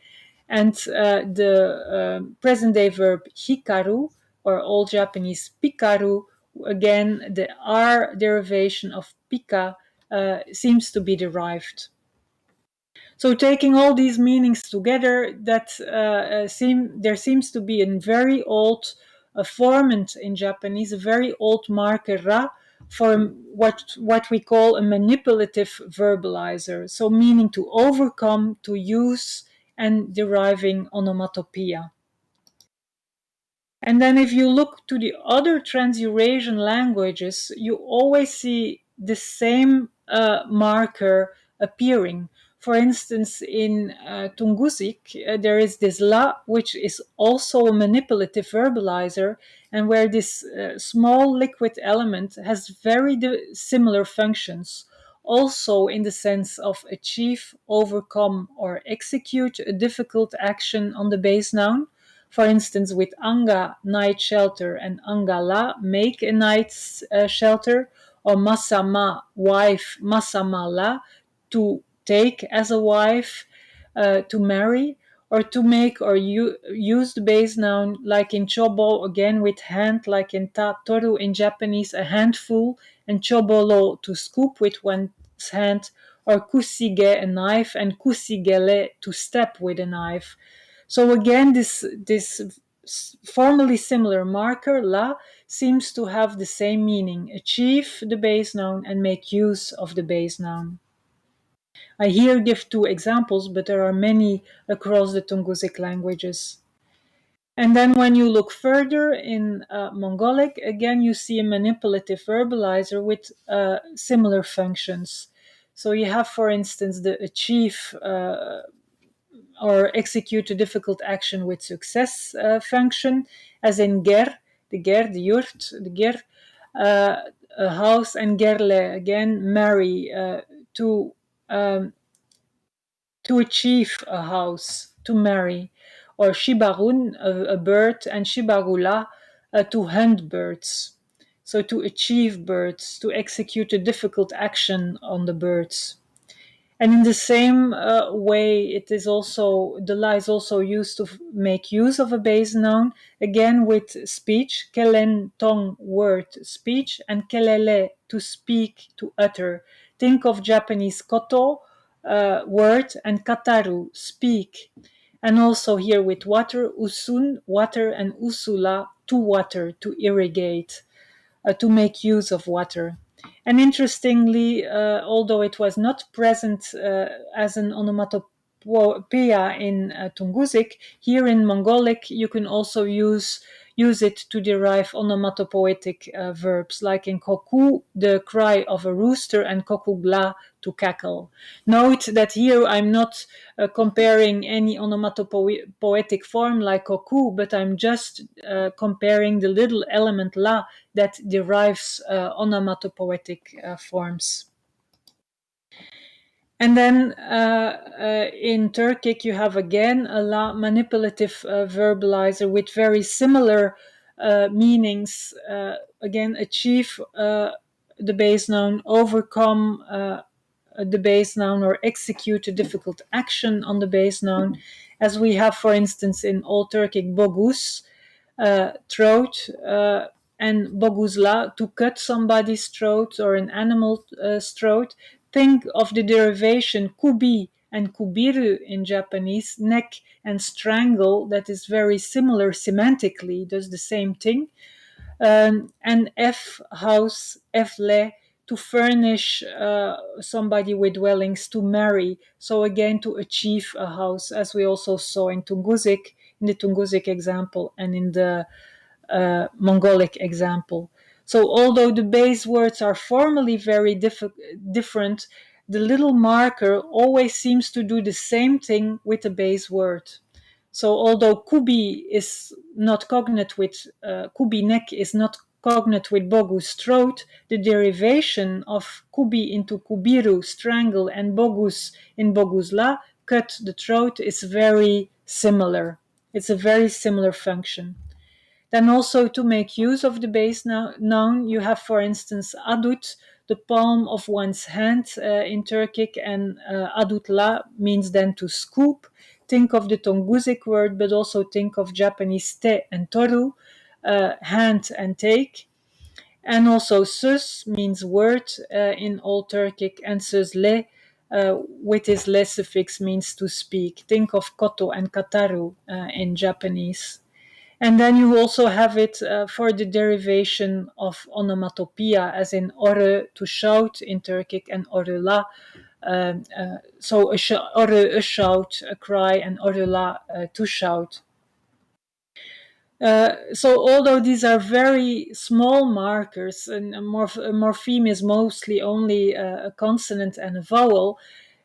and the present day verb hikaru, or Old Japanese pikaru, again, the R derivation of pika seems to be derived. So taking all these meanings together, there seems to be a very old formant in Japanese, a very old marker ra, for what we call a manipulative verbalizer. So meaning to overcome, to use, and deriving onomatopoeia. And then if you look to the other Trans-Eurasian languages, you always see the same marker appearing. For instance, in Tungusic, there is this la, which is also a manipulative verbalizer, and where this small liquid element has very similar functions, also in the sense of achieve, overcome, or execute a difficult action on the base noun. For instance, with anga, night shelter, and angala, make a night shelter, or masama, wife, masamala, to take as a wife, to marry, or to make or use the base noun, like in chobo, again with hand, like in ta toru in Japanese, a handful, and chobolo, to scoop with one one's hand, or kusige, a knife, and kusigele, to step with a knife. So again, this formally similar marker, la, seems to have the same meaning: achieve the base noun and make use of the base noun. I here give two examples, but there are many across the Tungusic languages. And then when you look further in Mongolic, again, you see a manipulative verbalizer with similar functions. So you have, for instance, the achieve or execute a difficult action with success function, as in ger, the yurt, the ger, a house, and gerle, again, marry, to um, to achieve a house, to marry, or shibarun, a bird, and shibarula, to hunt birds. So to achieve birds, to execute a difficult action on the birds. And in the same way, it is also, the la is also used to make use of a base noun, again with speech, kelen, tongue, word, speech, and kelele, to speak, to utter. Think of Japanese koto, word, and kataru, speak. And also here with water, usun, water, and usula, to water, to irrigate, to make use of water. And interestingly, although it was not present as an onomatopoeia in Tungusic, here in Mongolic you can also use it to derive onomatopoetic verbs, like in koku, the cry of a rooster, and kokugla, to cackle. Note that here I'm not comparing any onomatopoetic form like koku, but I'm just comparing the little element la that derives onomatopoetic forms. And then in Turkic, you have again a la manipulative verbalizer with very similar meanings. Again, achieve the base noun, overcome the base noun, or execute a difficult action on the base noun, as we have, for instance, in Old Turkic, bogus, throat, and boguzla, to cut somebody's throat or an animal's throat. Think of the derivation kubi and kubiru in Japanese, neck and strangle, that is very similar semantically, does the same thing. And F, house, F-le, to furnish somebody with dwellings, to marry. So again, to achieve a house, as we also saw in Tungusic, in the Tungusic example, and in the Mongolic example. So although the base words are formally very different, the little marker always seems to do the same thing with the base word. So although kubi is not cognate with kubi, neck, is not cognate with bogus, throat, the derivation of kubi into kubiru, strangle, and bogus in bogusla, cut the throat, is very similar. It's a very similar function. Then also, to make use of the base noun, you have, for instance, adut, the palm of one's hand in Turkic, and adutla means then to scoop. Think of the Tungusic word, but also think of Japanese te and toru, hand and take. And also sus means word in Old Turkic, and susle with his le suffix means to speak. Think of koto and kataru in Japanese. And then you also have it for the derivation of onomatopoeia, as in ore, to shout in Turkic, and orela. So ore, a shout, a cry, and orela, to shout. So although these are very small markers, and a morpheme is mostly only a consonant and a vowel,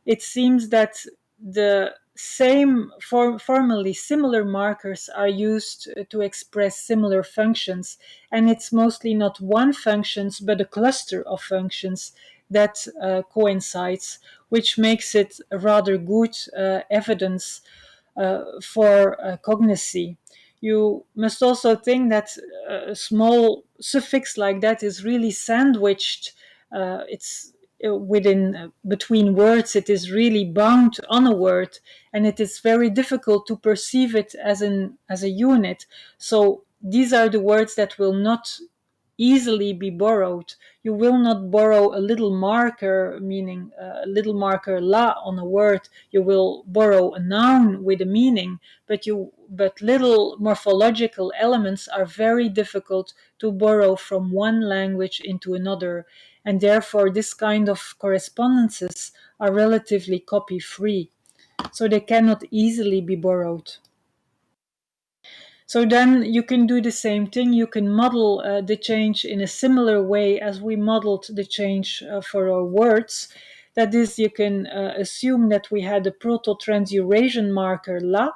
it seems that the same formally similar markers are used to express similar functions, and it's mostly not one function but a cluster of functions that coincides, which makes it a rather good evidence for cognacy. You must also think that a small suffix like that is really sandwiched. It's within between words. It is really bound on a word, and it is very difficult to perceive it as a unit. So these are the words that will not easily be borrowed. You will not borrow a little marker, meaning a little marker la on a word. You will borrow a noun with a meaning, but little morphological elements are very difficult to borrow from one language into another, and therefore this kind of correspondences are relatively copy free, so they cannot easily be borrowed. So then you can do the same thing. You can model the change in a similar way as we modeled the change for our words. That is, you can assume that we had a Proto-Trans-Eurasian marker la,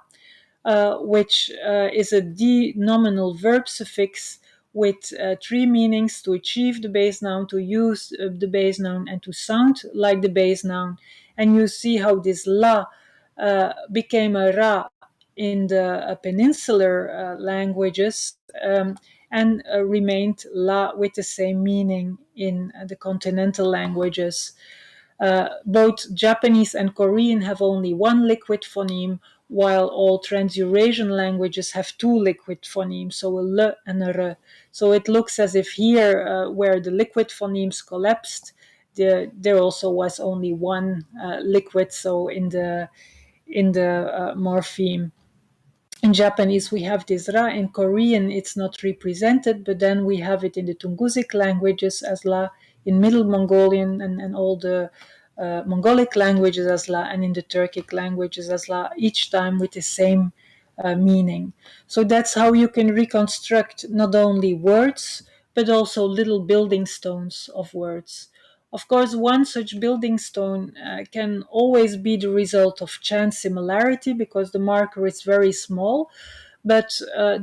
which is a denominal verb suffix with three meanings: to achieve the base noun, to use the base noun, and to sound like the base noun. And you see how this la became a ra in the peninsular languages, and remained la with the same meaning in the continental languages. Both Japanese and Korean have only one liquid phoneme, while all Trans-Eurasian languages have two liquid phonemes, so a l and a r. So it looks as if here, where the liquid phonemes collapsed, there also was only one liquid, so in the morpheme. In Japanese, we have this ra. In Korean, it's not represented, but then we have it in the Tungusic languages as la, in Middle Mongolian and all the Mongolic languages as la, and in the Turkic languages as la, each time with the same meaning. So that's how you can reconstruct not only words, but also little building stones of words. Of course, one such building stone can always be the result of chance similarity because the marker is very small. But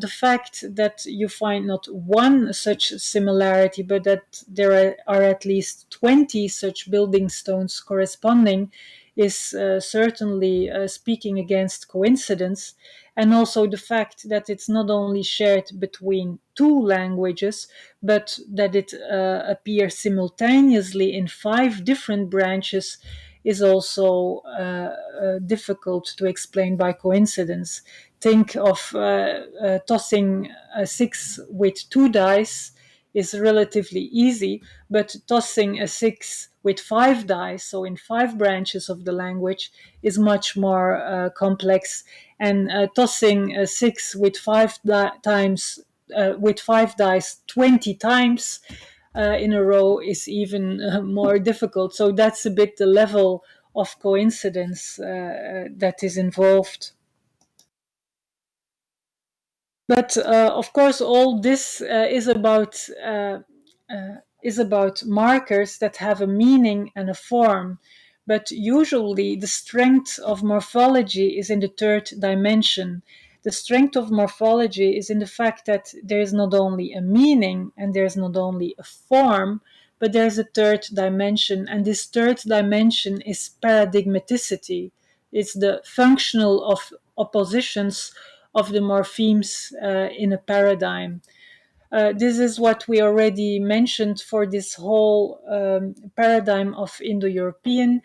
the fact that you find not one such similarity, but that there are at least 20 such building stones corresponding is certainly speaking against coincidence. And also the fact that it's not only shared between two languages, but that it appears simultaneously in 5 different branches is also difficult to explain by coincidence. Think of tossing a 6 with 2 dice is relatively easy, but tossing a 6 with 5 dice, so in 5 branches of the language, is much more complex. And tossing a 6 with 5 dice 20 times in a row is even more difficult. So that's a bit the level of coincidence that is involved. But of course, all this is about markers that have a meaning and a form. But usually, the strength of morphology is in the third dimension. The strength of morphology is in the fact that there is not only a meaning and there is not only a form, but there is a third dimension, and this third dimension is paradigmaticity. It's the functional of oppositions of the morphemes in a paradigm. This is what we already mentioned for this whole paradigm of Indo-European.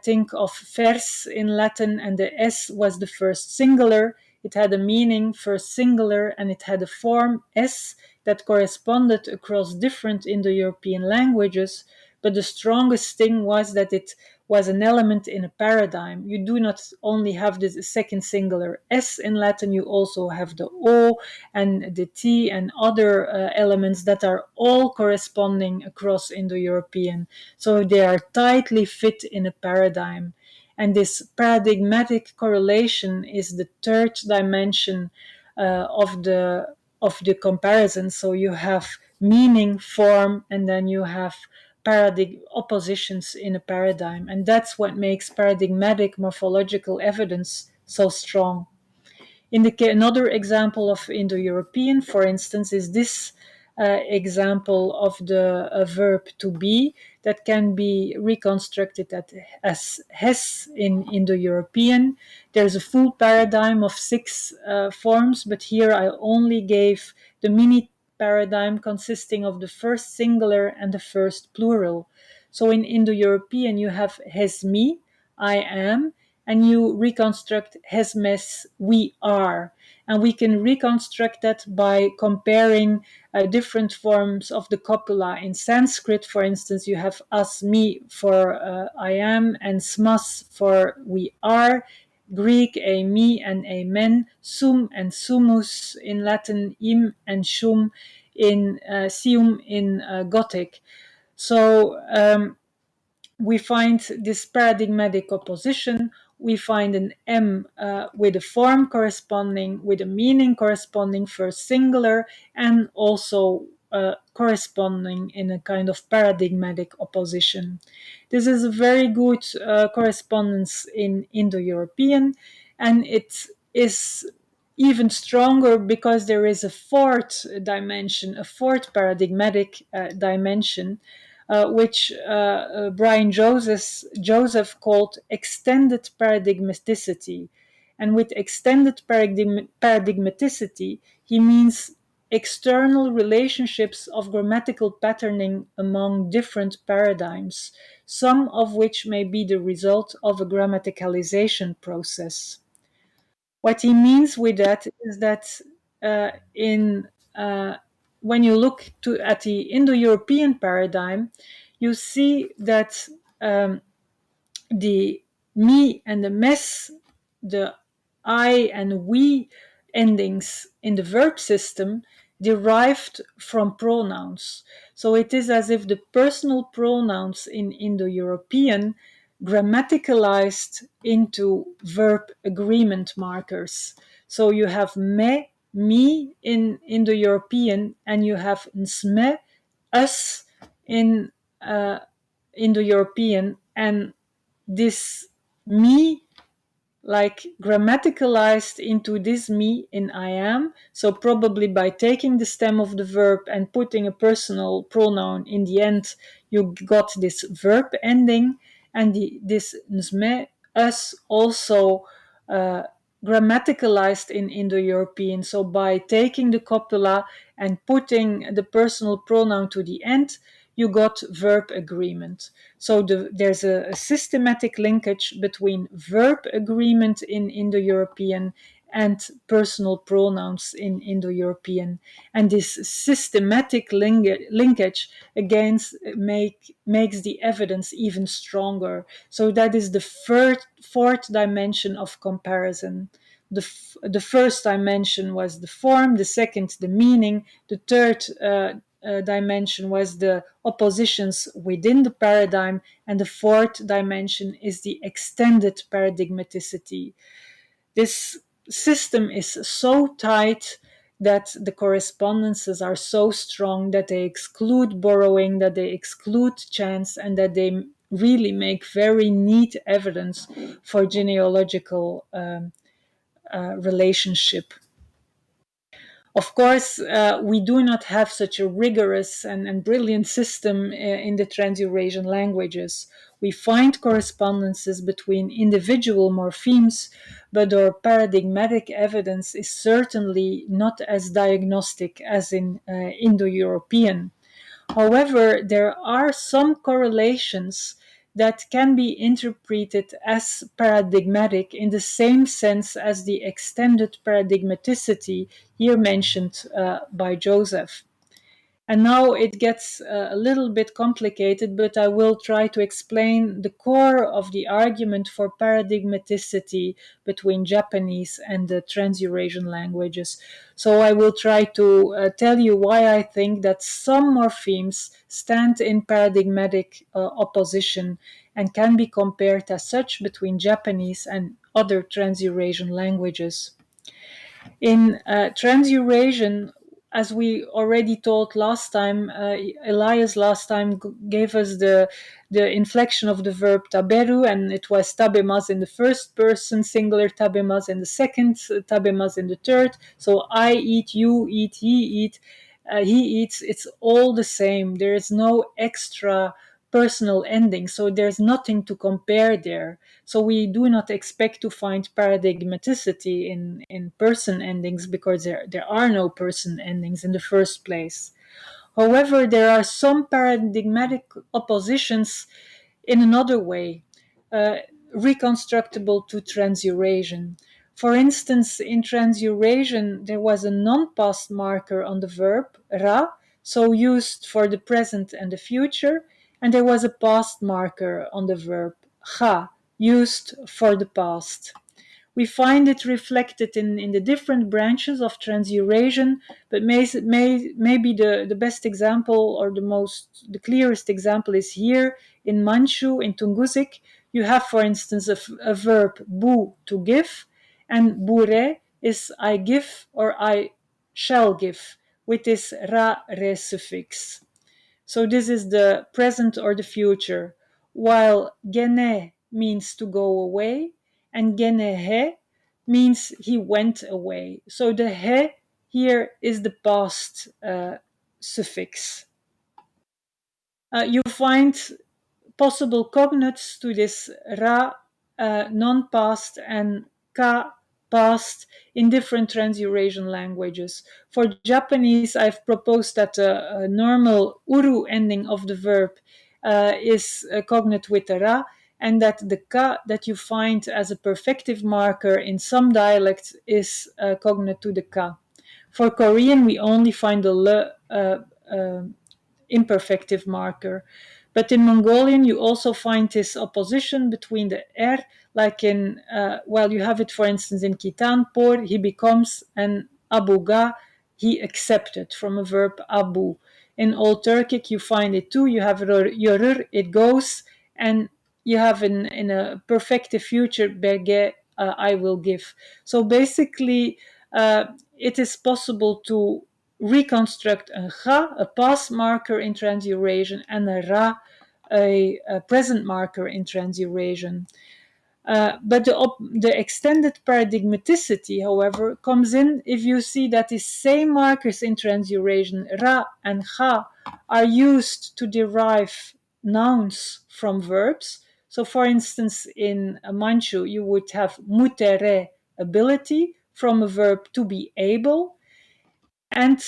Think of vers in Latin, and the S was the first singular. It had a meaning, first singular, and it had a form S that corresponded across different Indo-European languages. But the strongest thing was that it was an element in a paradigm. You do not only have the second singular S in Latin, you also have the O and the T and other elements that are all corresponding across Indo-European. So they are tightly fit in a paradigm. And this paradigmatic correlation is the third dimension of the comparison. So you have meaning, form, and then you have paradigm oppositions in a paradigm, and that's what makes paradigmatic morphological evidence so strong. Another example of Indo-European, for instance, is this example of the verb to be that can be reconstructed as has in Indo-European. There's a full paradigm of 6 forms, but here I only gave the mini paradigm consisting of the first singular and the first plural. So in Indo-European, you have has me, I am, and you reconstruct has mes we are. And we can reconstruct that by comparing different forms of the copula. In Sanskrit, for instance, you have as, me for I am, and smas for we are. Greek, a me and a men, sum and sumus in Latin, im and shum in sium in Gothic. So we find this paradigmatic opposition. We find an M with a form corresponding, with a meaning corresponding, first singular, and also corresponding in a kind of paradigmatic opposition. This is a very good correspondence in Indo-European, and it is even stronger because there is a fourth dimension, a fourth paradigmatic dimension, which Brian Joseph called extended paradigmaticity. And with extended paradigmaticity, he means external relationships of grammatical patterning among different paradigms, some of which may be the result of a grammaticalization process. What he means with that is that in when you look at the Indo-European paradigm, you see that the me and the mes, the I and we endings in the verb system derived from pronouns. So it is as if the personal pronouns in Indo-European grammaticalized into verb agreement markers. So you have me, me in Indo-European, and you have nsme, us in Indo-European, and this me like grammaticalized into this me in I am. So probably by taking the stem of the verb and putting a personal pronoun in the end, you got this verb ending, and this nsme, us, also uh, grammaticalized in Indo-European. So by taking the copula and putting the personal pronoun to the end, you got verb agreement. So there's a systematic linkage between verb agreement in Indo-European and personal pronouns in Indo-European. And this systematic linkage again makes the evidence even stronger. So that is the fourth dimension of comparison. The first dimension was the form, the second, the meaning, the third dimension was the oppositions within the paradigm, and the fourth dimension is the extended paradigmaticity. This system is so tight that the correspondences are so strong that they exclude borrowing, that they exclude chance, and that they really make very neat evidence for genealogical relationship. Of course, we do not have such a rigorous and brilliant system in the Trans-Eurasian languages. We find correspondences between individual morphemes, but our paradigmatic evidence is certainly not as diagnostic as in Indo-European. However, there are some correlations that can be interpreted as paradigmatic in the same sense as the extended paradigmaticity here mentioned by Joseph. And now it gets a little bit complicated, but I will try to explain the core of the argument for paradigmaticity between Japanese and the Trans-Eurasian languages. So I will try to tell you why I think that some morphemes stand in paradigmatic opposition and can be compared as such between Japanese and other Trans-Eurasian languages. In Trans-Eurasian, as we already taught last time, Elias last time gave us the inflection of the verb taberu, and it was tabemas in the first person, singular tabemas in the second, tabemas in the third. So I eat, you eat, he eats. It's all the same. There is no extra personal ending, so there's nothing to compare there. So we do not expect to find paradigmaticity in person endings because there are no person endings in the first place. However, there are some paradigmatic oppositions in another way. reconstructible to Trans-Eurasian. For instance, in Trans-Eurasian, there was a non-past marker on the verb, ra, so used for the present and the future, and there was a past marker on the verb, cha, used for the past. We find it reflected in the different branches of Trans-Eurasian, but maybe the best example or the clearest example is here in Manchu, in Tungusic. You have, for instance, a verb bu, to give, and bure is I give or I shall give, with this ra-re suffix. So this is the present or the future, while gene means to go away, and genehe means he went away. So the he here is the past suffix. You find possible cognates to this ra, non-past, and ka, past, in different Trans-Eurasian languages. For Japanese, I've proposed that a normal uru ending of the verb is cognate with the ra, and that the ka that you find as a perfective marker in some dialects is cognate to the ka. For Korean, we only find the le imperfective marker. But in Mongolian, you also find this opposition between the R, like in, you have it, for instance, in Kitanpor, he becomes, and Abuga, he accepted, from a verb abu. In Old Turkic, you find it too. You have yorur, it goes, and you have in a perfective future, berge, I will give. So basically, it is possible to reconstruct a cha, a past marker in Trans-Eurasian, and a ra, a present marker in Trans-Eurasian. But the extended paradigmaticity, however, comes in if you see that the same markers in Trans-Eurasian, ra and cha, are used to derive nouns from verbs. So, for instance, in Manchu, you would have mutere, ability, from a verb to be able, and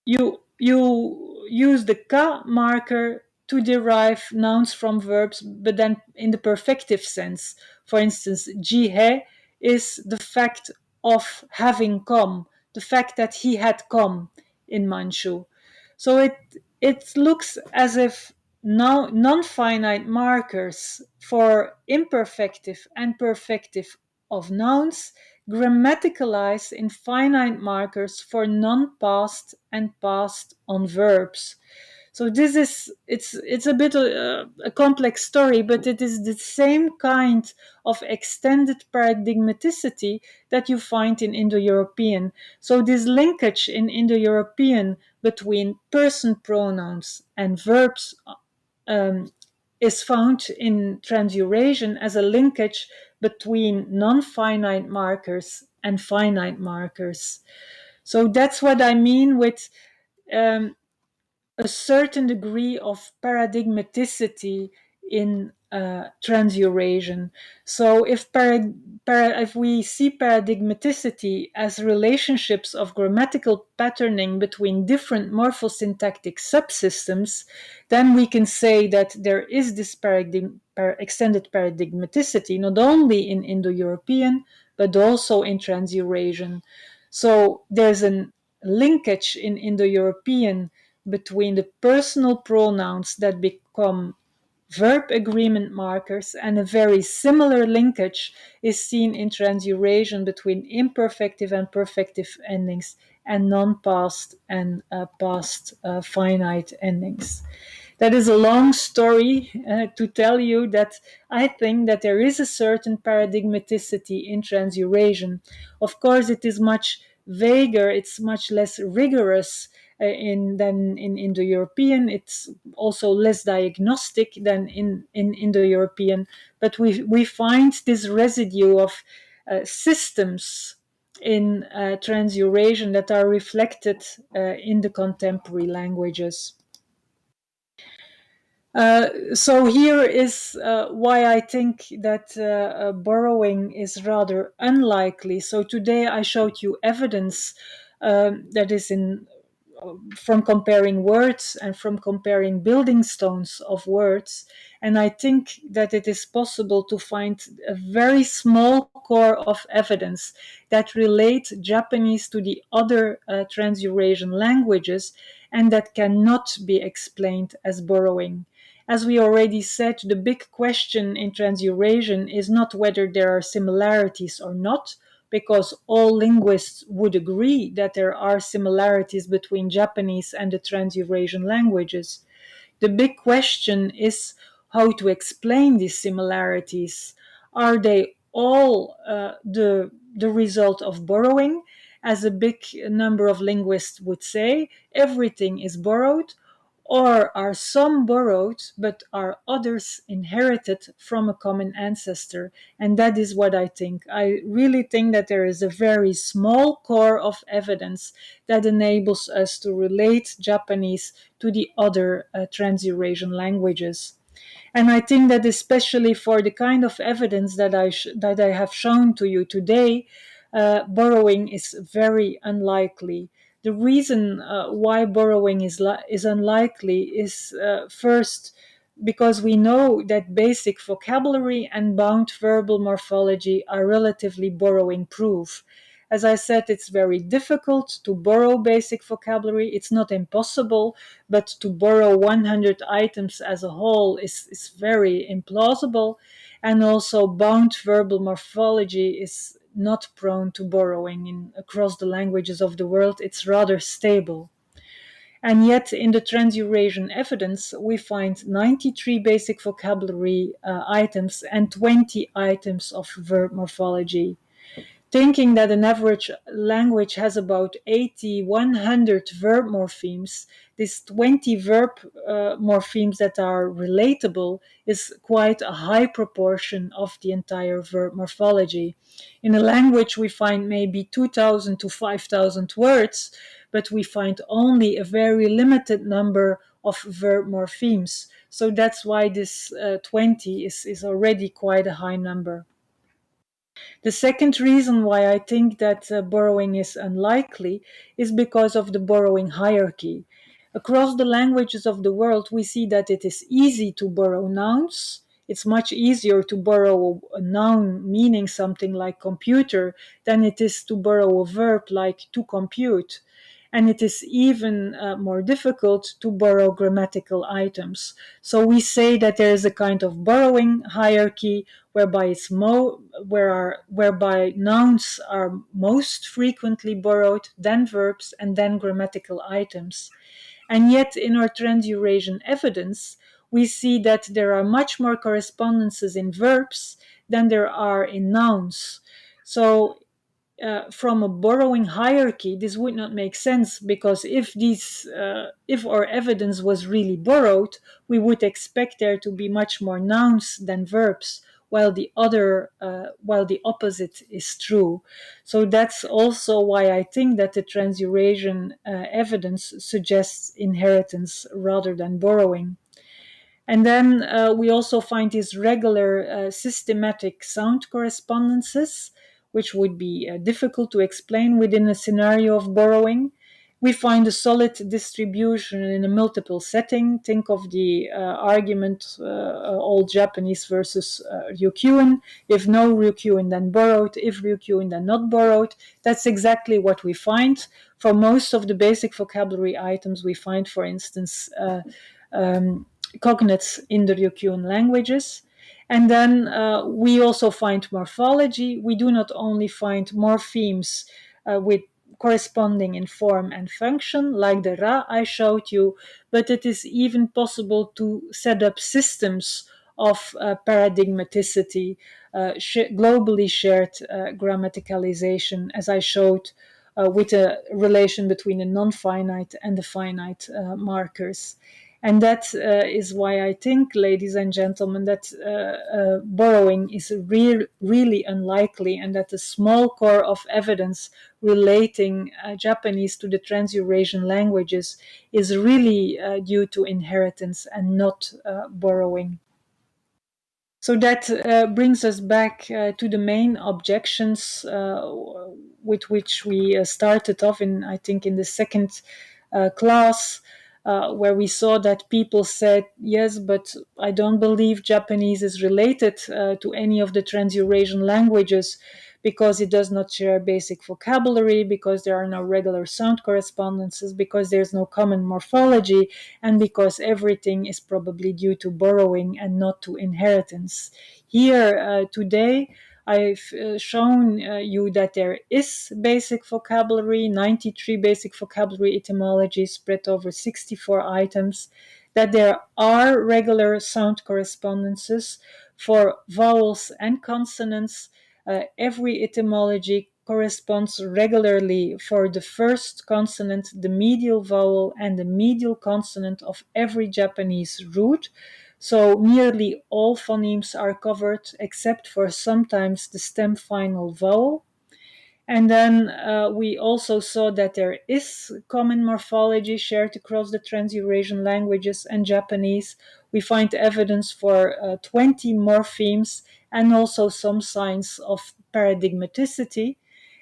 you use the ka marker to derive nouns from verbs, but then in the perfective sense. For instance, jihe is the fact of having come, the fact that he had come in Manchu. So it looks as if now non-finite markers for imperfective and perfective of nouns grammaticalize in finite markers for non-past and past on verbs. So this is it's a bit a complex story, but it is the same kind of extended paradigmaticity that you find in Indo-European. So this linkage in Indo-European between person pronouns and verbs um, is found in Trans-Eurasian as a linkage between non-finite markers and finite markers. So that's what I mean with um, a certain degree of paradigmaticity in Trans-Eurasian. So if we see paradigmaticity as relationships of grammatical patterning between different morphosyntactic subsystems, then we can say that there is this extended paradigmaticity not only in Indo-European but also in Trans-Eurasian. So there's a linkage in Indo-European between the personal pronouns that become verb agreement markers, and a very similar linkage is seen in Trans-Eurasian between imperfective and perfective endings and non-past and past finite endings. That is a long story to tell you that I think that there is a certain paradigmaticity in Trans-Eurasian. Of course, it is much vaguer, it's much less rigorous than in Indo-European. It's also less diagnostic than in Indo-European, but we find this residue of systems in Trans-Eurasian that are reflected in the contemporary languages. So here is why I think that borrowing is rather unlikely. So today I showed you evidence that is in from comparing words and from comparing building stones of words. And I think that it is possible to find a very small core of evidence that relate Japanese to the other Trans-Eurasian languages and that cannot be explained as borrowing. As we already said, the big question in Trans-Eurasian is not whether there are similarities or not, because all linguists would agree that there are similarities between Japanese and the Trans-Eurasian languages. The big question is how to explain these similarities. Are they all the result of borrowing? As a big number of linguists would say, everything is borrowed, or are some borrowed, but are others inherited from a common ancestor? And that is what I think. I really think that there is a very small core of evidence that enables us to relate Japanese to the other Trans-Eurasian languages. And I think that especially for the kind of evidence that I have shown to you today, borrowing is very unlikely. The reason why borrowing is unlikely is first because we know that basic vocabulary and bound verbal morphology are relatively borrowing proof. As I said, it's very difficult to borrow basic vocabulary. It's not impossible, but to borrow 100 items as a whole is very implausible. And also, bound verbal morphology is not prone to borrowing across the languages of the world. It's rather stable. And yet, in the Trans-Eurasian evidence, we find 93 basic vocabulary items and 20 items of verb morphology. Thinking that an average language has about 80, 100 verb morphemes, these 20 verb morphemes that are relatable is quite a high proportion of the entire verb morphology. In a language, we find maybe 2,000 to 5,000 words, but we find only a very limited number of verb morphemes. So that's why this 20 is already quite a high number. The second reason why I think that borrowing is unlikely is because of the borrowing hierarchy. Across the languages of the world, we see that it is easy to borrow nouns. It's much easier to borrow a noun meaning something like computer than it is to borrow a verb like to compute. And it is even more difficult to borrow grammatical items. So we say that there is a kind of borrowing hierarchy whereby nouns are most frequently borrowed, then verbs, and then grammatical items. And yet, in our Trans-Eurasian evidence, we see that there are much more correspondences in verbs than there are in nouns. So from a borrowing hierarchy, this would not make sense, because if our evidence was really borrowed, we would expect there to be much more nouns than verbs, while the opposite is true. So that's also why I think that the Trans-Eurasian evidence suggests inheritance rather than borrowing. And then we also find these regular systematic sound correspondences, which would be difficult to explain within a scenario of borrowing. We find a solid distribution in a multiple setting. Think of the argument Old Japanese versus Ryukyuan. If no Ryukyuan, then borrowed. If Ryukyuan, then not borrowed. That's exactly what we find. For most of the basic vocabulary items, we find, for instance, cognates in the Ryukyuan languages. And then we also find morphology. We do not only find morphemes with corresponding in form and function, like the ra I showed you, but it is even possible to set up systems of paradigmaticity, globally shared grammaticalization, as I showed, with a relation between the non-finite and the finite markers. And that is why I think, ladies and gentlemen, that borrowing is really unlikely, and that the small core of evidence relating Japanese to the Trans-Eurasian languages is really due to inheritance and not borrowing. So that brings us back to the main objections with which we started off in, I think, in the second class, where we saw that people said, yes, but I don't believe Japanese is related to any of the Trans-Eurasian languages because it does not share basic vocabulary, because there are no regular sound correspondences, because there's no common morphology, and because everything is probably due to borrowing and not to inheritance. Here today, I've shown you that there is basic vocabulary, 93 basic vocabulary etymologies spread over 64 items, that there are regular sound correspondences for vowels and consonants. Every etymology corresponds regularly for the first consonant, the medial vowel, and the medial consonant of every Japanese root. So nearly all phonemes are covered except for sometimes the stem final vowel. And then we also saw that there is common morphology shared across the Trans-Eurasian languages and Japanese. We find evidence for 20 morphemes and also some signs of paradigmaticity.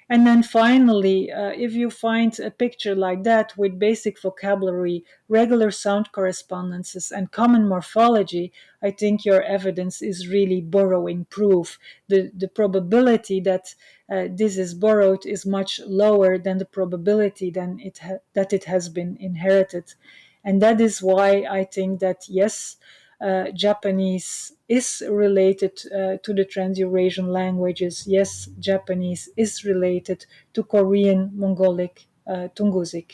And then finally, if you find a picture like that with basic vocabulary, regular sound correspondences, and common morphology, I think your evidence is really borrowing proof. The probability that this is borrowed is much lower than the probability that it has been inherited. And that is why I think that yes, Japanese is related to the Trans-Eurasian languages. Yes, Japanese is related to Korean, Mongolic, Tungusic.